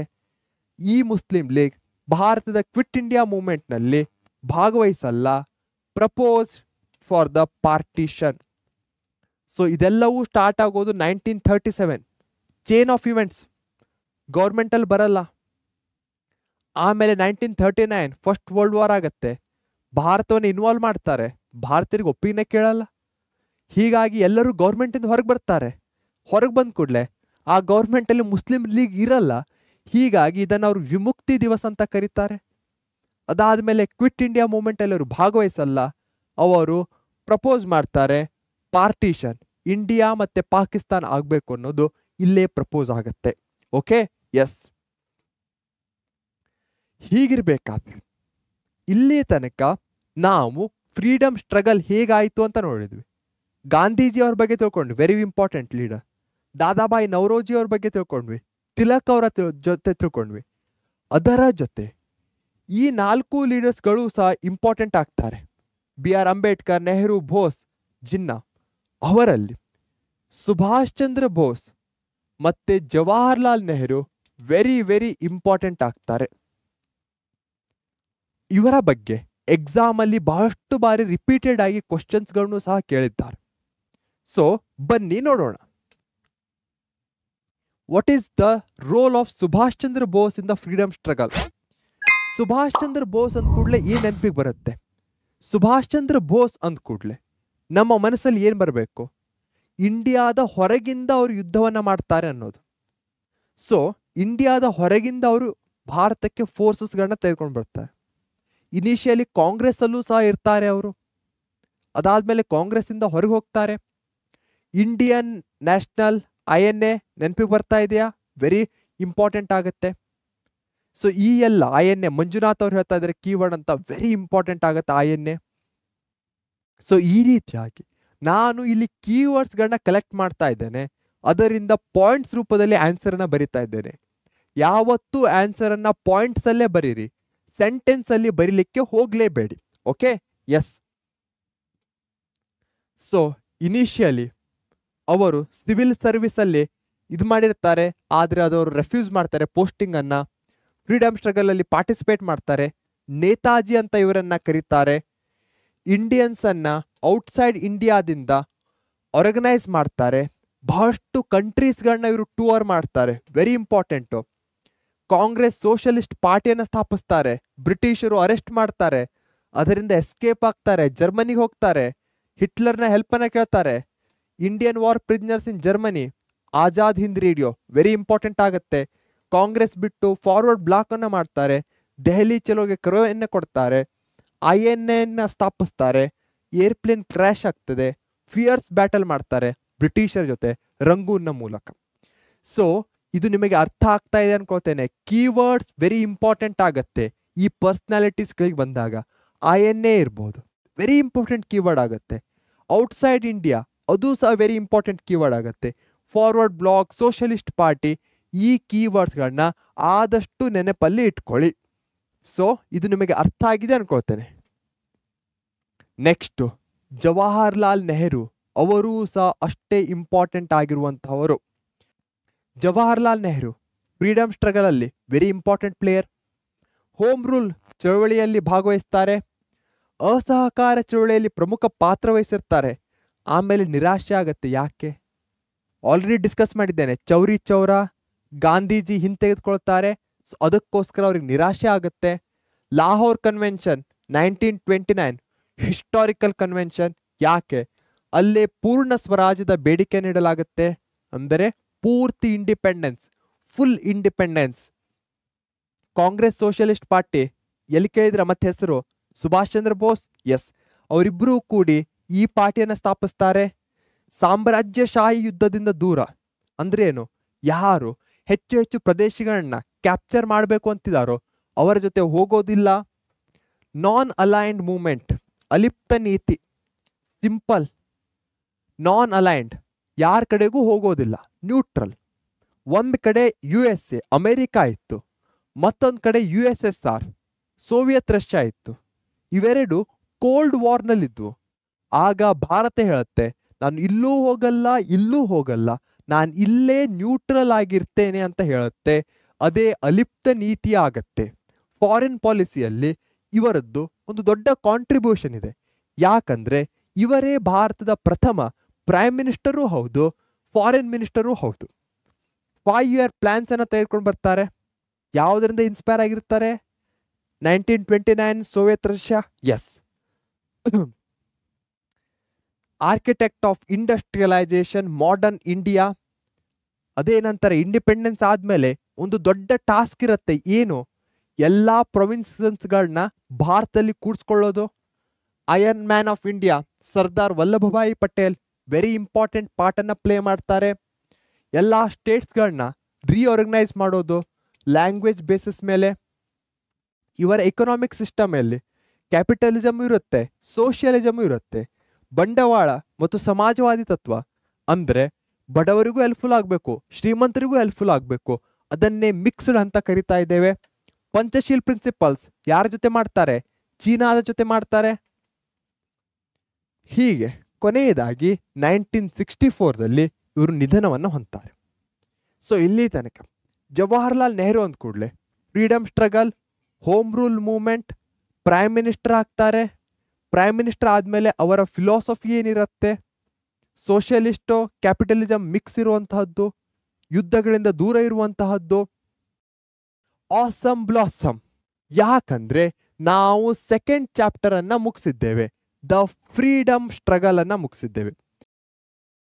ಈ ಮುಸ್ಲಿಂ ಲೀಗ್ ಭಾರತದ ಕ್ವಿಟ್ ಇಂಡಿಯಾ ಮೂವ್ಮೆಂಟ್ನಲ್ಲಿ ಭಾಗವಹಿಸಲ್ಲ, propose for the partition. So ಇದೆಲ್ಲವೂ ಸ್ಟಾರ್ಟ್ ಆಗೋದು 1937. ಚೇನ್ ಆಫ್ ಇವೆಂಟ್ಸ್, ಗೌರ್ಮೆಂಟಲ್ಲಿ ಬರಲ್ಲ. ಆಮೇಲೆ 1939 ಫಸ್ಟ್ ವರ್ಲ್ಡ್ ವಾರ್ ಆಗತ್ತೆ, ಭಾರತವನ್ನು ಇನ್ವಾಲ್ವ್ ಮಾಡ್ತಾರೆ, ಭಾರತೀಯರಿಗೆ ಒಪ್ಪಿಗೆ ಕೇಳಲ್ಲ. ಹೀಗಾಗಿ ಎಲ್ಲರೂ ಗೌರ್ಮೆಂಟಿಂದ ಹೊರಗೆ ಬರ್ತಾರೆ. ಹೊರಗೆ ಬಂದ ಕೂಡಲೇ ಆ ಗೌರ್ಮೆಂಟಲ್ಲಿ ಮುಸ್ಲಿಂ ಲೀಗ್ ಇರಲ್ಲ. ಹೀಗಾಗಿ ಇದನ್ನು ಅವರು ವಿಮುಕ್ತಿ ದಿವಸ ಅಂತ ಕರೀತಾರೆ. ಅದಾದಮೇಲೆ ಕ್ವಿಟ್ ಇಂಡಿಯಾ ಮೂವ್ಮೆಂಟಲ್ಲಿ ಅವರು ಭಾಗವಹಿಸಲ್ಲ. ಅವರು ಪ್ರಪೋಸ್ ಮಾಡ್ತಾರೆ ಪಾರ್ಟಿಷನ್, ಇಂಡಿಯಾ ಮತ್ತು ಪಾಕಿಸ್ತಾನ ಆಗಬೇಕು ಅನ್ನೋದು ಇಲ್ಲೇ ಪ್ರಪೋಸ್ ಆಗತ್ತೆ. Okay, S. ಹೀಗಿರ್ಬೇಕಾದ್ರೆ ಇಲ್ಲಿ ತನಕ ನಾವು ಫ್ರೀಡಮ್ ಸ್ಟ್ರಗಲ್ ಹೇಗಾಯಿತು ಅಂತ ನೋಡಿದ್ವಿ. ಗಾಂಧೀಜಿ ಅವ್ರ ಬಗ್ಗೆ ತಿಳ್ಕೊಂಡ್ವಿ, very important leader. Dadabhai Naoroji ಅವ್ರ ಬಗ್ಗೆ ತಿಳ್ಕೊಂಡ್ವಿ, ತಿಲಕ್ ಅವರ ಜೊತೆ ತಿಳ್ಕೊಂಡ್ವಿ. ಅದರ ಜೊತೆ ಈ 4 ಲೀಡರ್ಸ್ಗಳು ಸಹ ಇಂಪಾರ್ಟೆಂಟ್ ಆಗ್ತಾರೆ. BR ಅಂಬೇಡ್ಕರ್, ನೆಹರು, ಬೋಸ್, ಜಿನ್ನಾ. ಅವರಲ್ಲಿ ಸುಭಾಷ್ ಚಂದ್ರ ಬೋಸ್ ಮತ್ತೆ Jawaharlal Nehru very very important ಆಗ್ತಾರೆ. ಇವರ ಬಗ್ಗೆ ಎಕ್ಸಾಮ್ ಅಲ್ಲಿ ಬಹಳಷ್ಟು ಬಾರಿ ರಿಪೀಟೆಡ್ ಆಗಿ ಕ್ವಶನ್ಸ್ಗಳನ್ನು ಸಹ ಕೇಳಿದ್ದಾರೆ. ಸೊ ಬನ್ನಿ ನೋಡೋಣ. What is the role of Subhash Chandra Bose in the freedom struggle? Subhash Chandra Bose ಅಂದ ಕೂಡಲೇ ಏನ್ ನೆನಪಿಗೆ ಬರುತ್ತೆ? ಸುಭಾಷ್ ಚಂದ್ರ ಬೋಸ್ ಅಂದ ಕೂಡಲೇ ನಮ್ಮ ಮನಸ್ಸಲ್ಲಿ ಏನ್ ಬರಬೇಕು? ಇಂಡಿಯಾದ ಹೊರಗಿಂದ ಅವರು ಯುದ್ಧವನ್ನ ಮಾಡ್ತಾರೆ ಅನ್ನೋದು. ಸೊ ಇಂಡಿಯಾದ ಹೊರಗಿಂದ ಅವರು ಭಾರತಕ್ಕೆ ಫೋರ್ಸಸ್ಗಳನ್ನ ತೆಗೆದುಕೊಂಡು ಬರ್ತಾರೆ. ಇನಿಷಿಯಲಿ ಕಾಂಗ್ರೆಸ್ ಅಲ್ಲೂ ಸಹ ಇರ್ತಾರೆ ಅವರು. ಅದಾದ್ಮೇಲೆ ಕಾಂಗ್ರೆಸ್ ಇಂದ ಹೊರಗೆ ಹೋಗ್ತಾರೆ. ಇಂಡಿಯನ್ ನ್ಯಾಷನಲ್ INA ನೆನಪಿಗೆ ಬರ್ತಾ ಇದೆಯಾ? ವೆರಿ ಇಂಪಾರ್ಟೆಂಟ್ ಆಗುತ್ತೆ. ಸೊ ಈ ಎಲ್ಲ INA, ಮಂಜುನಾಥ್ ಅವ್ರು ಹೇಳ್ತಾ ಇದ್ದಾರೆ ಕೀವರ್ಡ್ ಅಂತ, ವೆರಿ ಇಂಪಾರ್ಟೆಂಟ್ ಆಗುತ್ತೆ INA. ಸೊ ಈ ರೀತಿಯಾಗಿ ನಾನು ಇಲ್ಲಿ ಕೀವರ್ಡ್ಸ್ಗಳನ್ನ ಕಲೆಕ್ಟ್ ಮಾಡ್ತಾ ಇದ್ದೇನೆ. ಅದರಿಂದ ಪಾಯಿಂಟ್ಸ್ ರೂಪದಲ್ಲಿ ಆನ್ಸರ್ನ ಬರಿತಾ ಇದ್ದೇನೆ. ಯಾವತ್ತೂ ಆನ್ಸರನ್ನ ಪಾಯಿಂಟ್ಸ್ ಅಲ್ಲೇ ಬರೀರಿ, ಸೆಂಟೆನ್ಸ್ ಅಲ್ಲಿ ಬರೀಲಿಕ್ಕೆ ಹೋಗ್ಲೇಬೇಡಿ. Okay, yes. ಸೊ ಇನಿಷಿಯಲಿ ಅವರು ಸಿವಿಲ್ ಸರ್ವಿಸ್ ಅಲ್ಲಿ ಇದು ಮಾಡಿರ್ತಾರೆ, ಆದ್ರೆ ಅದವರು ರೆಫ್ಯೂಸ್ ಮಾಡ್ತಾರೆ ಪೋಸ್ಟಿಂಗ್ ಅನ್ನ. ಫ್ರೀಡಮ್ ಸ್ಟ್ರಗಲ್ ಅಲ್ಲಿ ಪಾರ್ಟಿಸಿಪೇಟ್ ಮಾಡ್ತಾರೆ. ನೇತಾಜಿ ಅಂತ ಇವರನ್ನ ಕರೀತಾರೆ. ಇಂಡಿಯನ್ಸ್ ಅನ್ನ ಔಟ್ಸೈಡ್ ಇಂಡಿಯಾದಿಂದ ಆರ್ಗನೈಸ್ ಮಾಡ್ತಾರೆ. ಬಹಳಷ್ಟು ಕಂಟ್ರೀಸ್ಗಳನ್ನ ಇವರು ಟೂರ್ ಮಾಡ್ತಾರೆ, ವೆರಿ ಇಂಪಾರ್ಟೆಂಟು. ಕಾಂಗ್ರೆಸ್ ಸೋಷಲಿಸ್ಟ್ ಪಾರ್ಟಿಯನ್ನು ಸ್ಥಾಪಿಸ್ತಾರೆ. ಬ್ರಿಟಿಷರು ಅರೆಸ್ಟ್ ಮಾಡ್ತಾರೆ, ಅದರಿಂದ ಎಸ್ಕೇಪ್ ಆಗ್ತಾರೆ, ಜರ್ಮನಿಗೆ ಹೋಗ್ತಾರೆ, ಹಿಟ್ಲರ್ನ ಹೆಲ್ಪನ್ನ ಕೇಳ್ತಾರೆ. ಇಂಡಿಯನ್ ವಾರ್ ಪ್ರಿಸ್ನರ್ಸ್ ಇನ್ Germany, Azad Hind radio very important ಆಗುತ್ತೆ. ಕಾಂಗ್ರೆಸ್ ಬಿಟ್ಟು ಫಾರ್ವರ್ಡ್ ಬ್ಲಾಕ್ ಅನ್ನ ಮಾಡ್ತಾರೆ. ದೆಹಲಿ ಚಲೋಗೆ ಕರೆಯನ್ನ ಕೊಡ್ತಾರೆ. INA ಸ್ಥಾಪಿಸ್ತಾರೆ. ಏರ್ಪ್ಲೇನ್ ಕ್ರ್ಯಾಶ್ ಆಗ್ತದೆ. ಫಿಯರ್ಸ್ ಬ್ಯಾಟಲ್ ಮಾಡ್ತಾರೆ ಬ್ರಿಟಿಷರ್ ಜೊತೆ ರಂಗೂನ್ನ ಮೂಲಕ. ಸೊ ಇದು ನಿಮಗೆ ಅರ್ಥ ಆಗ್ತಾ ಇದೆ ಅನ್ಕೋತೇನೆ. ಕೀವರ್ಡ್ಸ್ ವೆರಿ ಇಂಪಾರ್ಟೆಂಟ್ ಆಗತ್ತೆ ಈ ಪರ್ಸ್ನಾಲಿಟೀಸ್ಗಳಿಗೆ ಬಂದಾಗ. INA ಇರ್ಬೋದು, ವೆರಿ ಇಂಪಾರ್ಟೆಂಟ್ ಕೀವರ್ಡ್ ಆಗುತ್ತೆ. ಔಟ್ಸೈಡ್ ಇಂಡಿಯಾ ಅದು ಸಹ ವೆರಿ ಇಂಪಾರ್ಟೆಂಟ್ ಕೀವರ್ಡ್ ಆಗುತ್ತೆ. ಫಾರ್ವರ್ಡ್ ಬ್ಲಾಕ್, ಸೋಷಲಿಸ್ಟ್ ಪಾರ್ಟಿ, ಈ ಕೀವರ್ಡ್ಸ್ಗಳನ್ನ ಆದಷ್ಟು ನೆನಪಲ್ಲಿ ಇಟ್ಕೊಳ್ಳಿ. ಸೊ ಇದು ನಿಮಗೆ ಅರ್ಥ ಆಗಿದೆ ಅನ್ಕೊಳ್ತೇನೆ. ನೆಕ್ಸ್ಟ್ ಜವಾಹರ್ಲಾಲ್ ನೆಹರು, ಅವರೂ ಸಹ ಅಷ್ಟೇ ಇಂಪಾರ್ಟೆಂಟ್ ಆಗಿರುವಂತಹವರು. ಜವಾಹರ್ಲಾಲ್ ನೆಹರು ಫ್ರೀಡಮ್ ಸ್ಟ್ರಗಲ್ ಅಲ್ಲಿ very important player. Home rule ಚಳವಳಿಯಲ್ಲಿ ಭಾಗವಹಿಸ್ತಾರೆ. ಅಸಹಕಾರ ಚಳವಳಿಯಲ್ಲಿ ಪ್ರಮುಖ ಪಾತ್ರ ವಹಿಸಿರ್ತಾರೆ. ಆಮೇಲೆ ನಿರಾಶೆ ಆಗತ್ತೆ. ಯಾಕೆ? ಆಲ್ರೆಡಿ ಡಿಸ್ಕಸ್ ಮಾಡಿದ್ದೇನೆ. ಚೌರಿ ಚೌರ, ಗಾಂಧೀಜಿ ಹಿಂತೆಗೆದುಕೊಳ್ತಾರೆ. ಸೊ ಅದಕ್ಕೋಸ್ಕರ ಅವ್ರಿಗೆ ನಿರಾಶೆ ಆಗುತ್ತೆ. Lahore convention 1929 historical convention. ಯಾಕೆ? ಅಲ್ಲೇ ಪೂರ್ಣ ಸ್ವರಾಜ್ಯದ ಬೇಡಿಕೆ ನೀಡಲಾಗುತ್ತೆ. ಅಂದರೆ ಪೂರ್ತಿ independence, full independence. Congress socialist party ಎಲ್ಲಿ ಕೇಳಿದ್ರ ಮತ್ತೆ ಹೆಸರು? ಸುಭಾಷ್ ಚಂದ್ರ ಬೋಸ್. ಎಸ್, ಅವರಿಬ್ಬರೂ ಕೂಡಿ ಈ ಪಾರ್ಟಿಯನ್ನು ಸ್ಥಾಪಿಸ್ತಾರೆ. ಸಾಮ್ರಾಜ್ಯಶಾಹಿ ಯುದ್ಧದಿಂದ ದೂರ ಅಂದ್ರೆ ಏನು? ಯಾರು ಹೆಚ್ಚು ಹೆಚ್ಚು ಪ್ರದೇಶಗಳನ್ನ ಕ್ಯಾಪ್ಚರ್ ಮಾಡಬೇಕು ಅಂತಿದಾರೋ ಅವರ ಜೊತೆ ಹೋಗೋದಿಲ್ಲ. ನಾನ್ ಅಲೈನ್ಡ್ ಮೂವ್ಮೆಂಟ್, ಅಲಿಪ್ತ ನೀತಿ, ಸಿಂಪಲ್. ನಾನ್ ಅಲೈನ್ಡ್, ಯಾರ ಕಡೆಗೂ ಹೋಗೋದಿಲ್ಲ, ನ್ಯೂಟ್ರಲ್. ಒಂದು ಕಡೆ USA ಅಮೆರಿಕಾ ಇತ್ತು, ಮತ್ತೊಂದು ಕಡೆ USSR ಸೋವಿಯತ್ ರಷ್ಯಾ ಇತ್ತು. ಇವೆರಡು ಕೋಲ್ಡ್ ವಾರ್ನಲ್ಲಿದ್ವು. ಆಗ ಭಾರತ ಹೇಳುತ್ತೆ, ನಾನು ಇಲ್ಲೂ ಹೋಗಲ್ಲ ಇಲ್ಲೂ ಹೋಗಲ್ಲ, ನಾನು ಇಲ್ಲೇ ನ್ಯೂಟ್ರಲ್ ಆಗಿರ್ತೇನೆ ಅಂತ ಹೇಳುತ್ತೆ. ಅದೇ ಅಲಿಪ್ತ ನೀತಿ ಆಗತ್ತೆ. ಫಾರಿನ್ ಪಾಲಿಸಿಯಲ್ಲಿ ಇವರದ್ದು ಒಂದು ದೊಡ್ಡ ಕಾಂಟ್ರಿಬ್ಯೂಷನ್ ಇದೆ. ಯಾಕಂದ್ರೆ ಇವರೇ ಭಾರತದ ಪ್ರಥಮ ಪ್ರೈಮ್ ಮಿನಿಸ್ಟರೂ ಹೌದು, ಫಾರಿನ್ ಮಿನಿಸ್ಟರೂ ಹೌದು. 5-year ಪ್ಲಾನ್ಸ್ ಅನ್ನ ತೆಗೆದುಕೊಂಡು ಬರ್ತಾರೆ. ಯಾವುದರಿಂದ ಇನ್ಸ್ಪೈರ್ ಆಗಿರ್ತಾರೆ? 1929 Soviet Russia. Yes. Architect of industrialisation modern India. ಅದೇ ನಂತರ ಇಂಡಿಪೆಂಡೆನ್ಸ್ ಆದ್ಮೇಲೆ ಒಂದು ದೊಡ್ಡ ಟಾಸ್ಕ್ ಇರುತ್ತೆ. ಏನು? ಎಲ್ಲಾ ಪ್ರೊವಿನ್ಸಸ್ಗಳನ್ನ ಭಾರತದಲ್ಲಿ ಕೂಡಿಸ್ಕೊಳ್ಳೋದು. Iron man of India Sardar Vallabhbhai Patel very important part ಅನ್ನ ಪ್ಲೇ ಮಾಡ್ತಾರೆ. ಎಲ್ಲ ಸ್ಟೇಟ್ಸ್ಗಳನ್ನ ರೀಆರ್ಗನೈಸ್ ಮಾಡೋದು ಲ್ಯಾಂಗ್ವೇಜ್ ಬೇಸಿಸ್ ಮೇಲೆ. ಇವರ ಎಕನಾಮಿಕ್ ಸಿಸ್ಟಮ್ ಅಲ್ಲಿ ಕ್ಯಾಪಿಟಲಿಸಮ್ ಇರುತ್ತೆ, ಸೋಷಿಯಲಿಸಮ್ ಇರುತ್ತೆ, ಬಂಡವಾಳ ಮತ್ತು ಸಮಾಜವಾದಿ ತತ್ವ. ಅಂದ್ರೆ ಬಡವರಿಗೂ ಹೆಲ್ಪ್ಫುಲ್ ಆಗಬೇಕು, ಶ್ರೀಮಂತರಿಗೂ ಹೆಲ್ಪ್ಫುಲ್ ಆಗಬೇಕು. ಅದನ್ನೇ ಮಿಕ್ಸ್ಡ್ ಅಂತ ಕರಿತಾ ಇದ್ದೇವೆ. ಪಂಚಶೀಲ್ ಪ್ರಿನ್ಸಿಪಲ್ಸ್ ಯಾರ ಜೊತೆ ಮಾಡ್ತಾರೆ? ಚೀನಾದ ಜೊತೆ ಮಾಡ್ತಾರೆ. ಹೀಗೆ ಕೊನೆಯದಾಗಿ 1964ರಲ್ಲಿ ಇವರು ನಿಧನವನ್ನು ಹೊಂದ್ತಾರೆ. ಸೊ ಇಲ್ಲಿ ತನಕ ಜವಾಹರ್ಲಾಲ್ ನೆಹರು ಅಂದ ಕೂಡಲೇ freedom struggle, home rule movement, prime minister ಆಗ್ತಾರೆ. ಪ್ರೈಮ್ ಮಿನಿಸ್ಟರ್ ಆದಮೇಲೆ ಅವರ ಫಿಲಾಸಫಿ ಏನಿರುತ್ತೆ? ಸೋಷಿಯಲಿಸ್ಟೋ ಕ್ಯಾಪಿಟಲಿಸಮ್ ಮಿಕ್ಸ್ ಇರುವಂತಹದ್ದು, ಯುದ್ಧಗಳಿಂದ ದೂರ ಇರುವಂತಹದ್ದು. Awesome blossom. ಯಾಕಂದ್ರೆ ನಾವು ಸೆಕೆಂಡ್ ಚಾಪ್ಟರ್ ಅನ್ನ ಮುಗಿಸಿದ್ದೇವೆ, ದ ಫ್ರೀಡಮ್ ಸ್ಟ್ರಗಲ್ ಅನ್ನ ಮುಗಿಸಿದ್ದೇವೆ.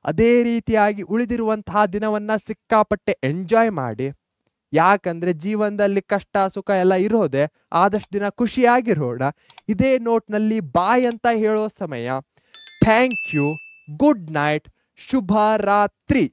ಅದೇ ರೀತಿಯಾಗಿ ಉಳಿದಿರುವಂತಹ ದಿನವನ್ನ ಸಿಕ್ಕಾಪಟ್ಟೆ ಎಂಜಾಯ್ ಮಾಡಿ. ಯಾಕಂದ್ರೆ ಜೀವನದಲ್ಲಿ ಕಷ್ಟ ಸುಖ ಎಲ್ಲ ಇರೋದೆ, ಆದಷ್ಟು ದಿನ ಖುಷಿಯಾಗಿರೋಣ. ಇದೇ ನೋಟ್ನಲ್ಲಿ ಬಾಯ್ ಅಂತ ಹೇಳೋ ಸಮಯ. ಥ್ಯಾಂಕ್ ಯು, ಗುಡ್ ನೈಟ್, ಶುಭ ರಾತ್ರಿ.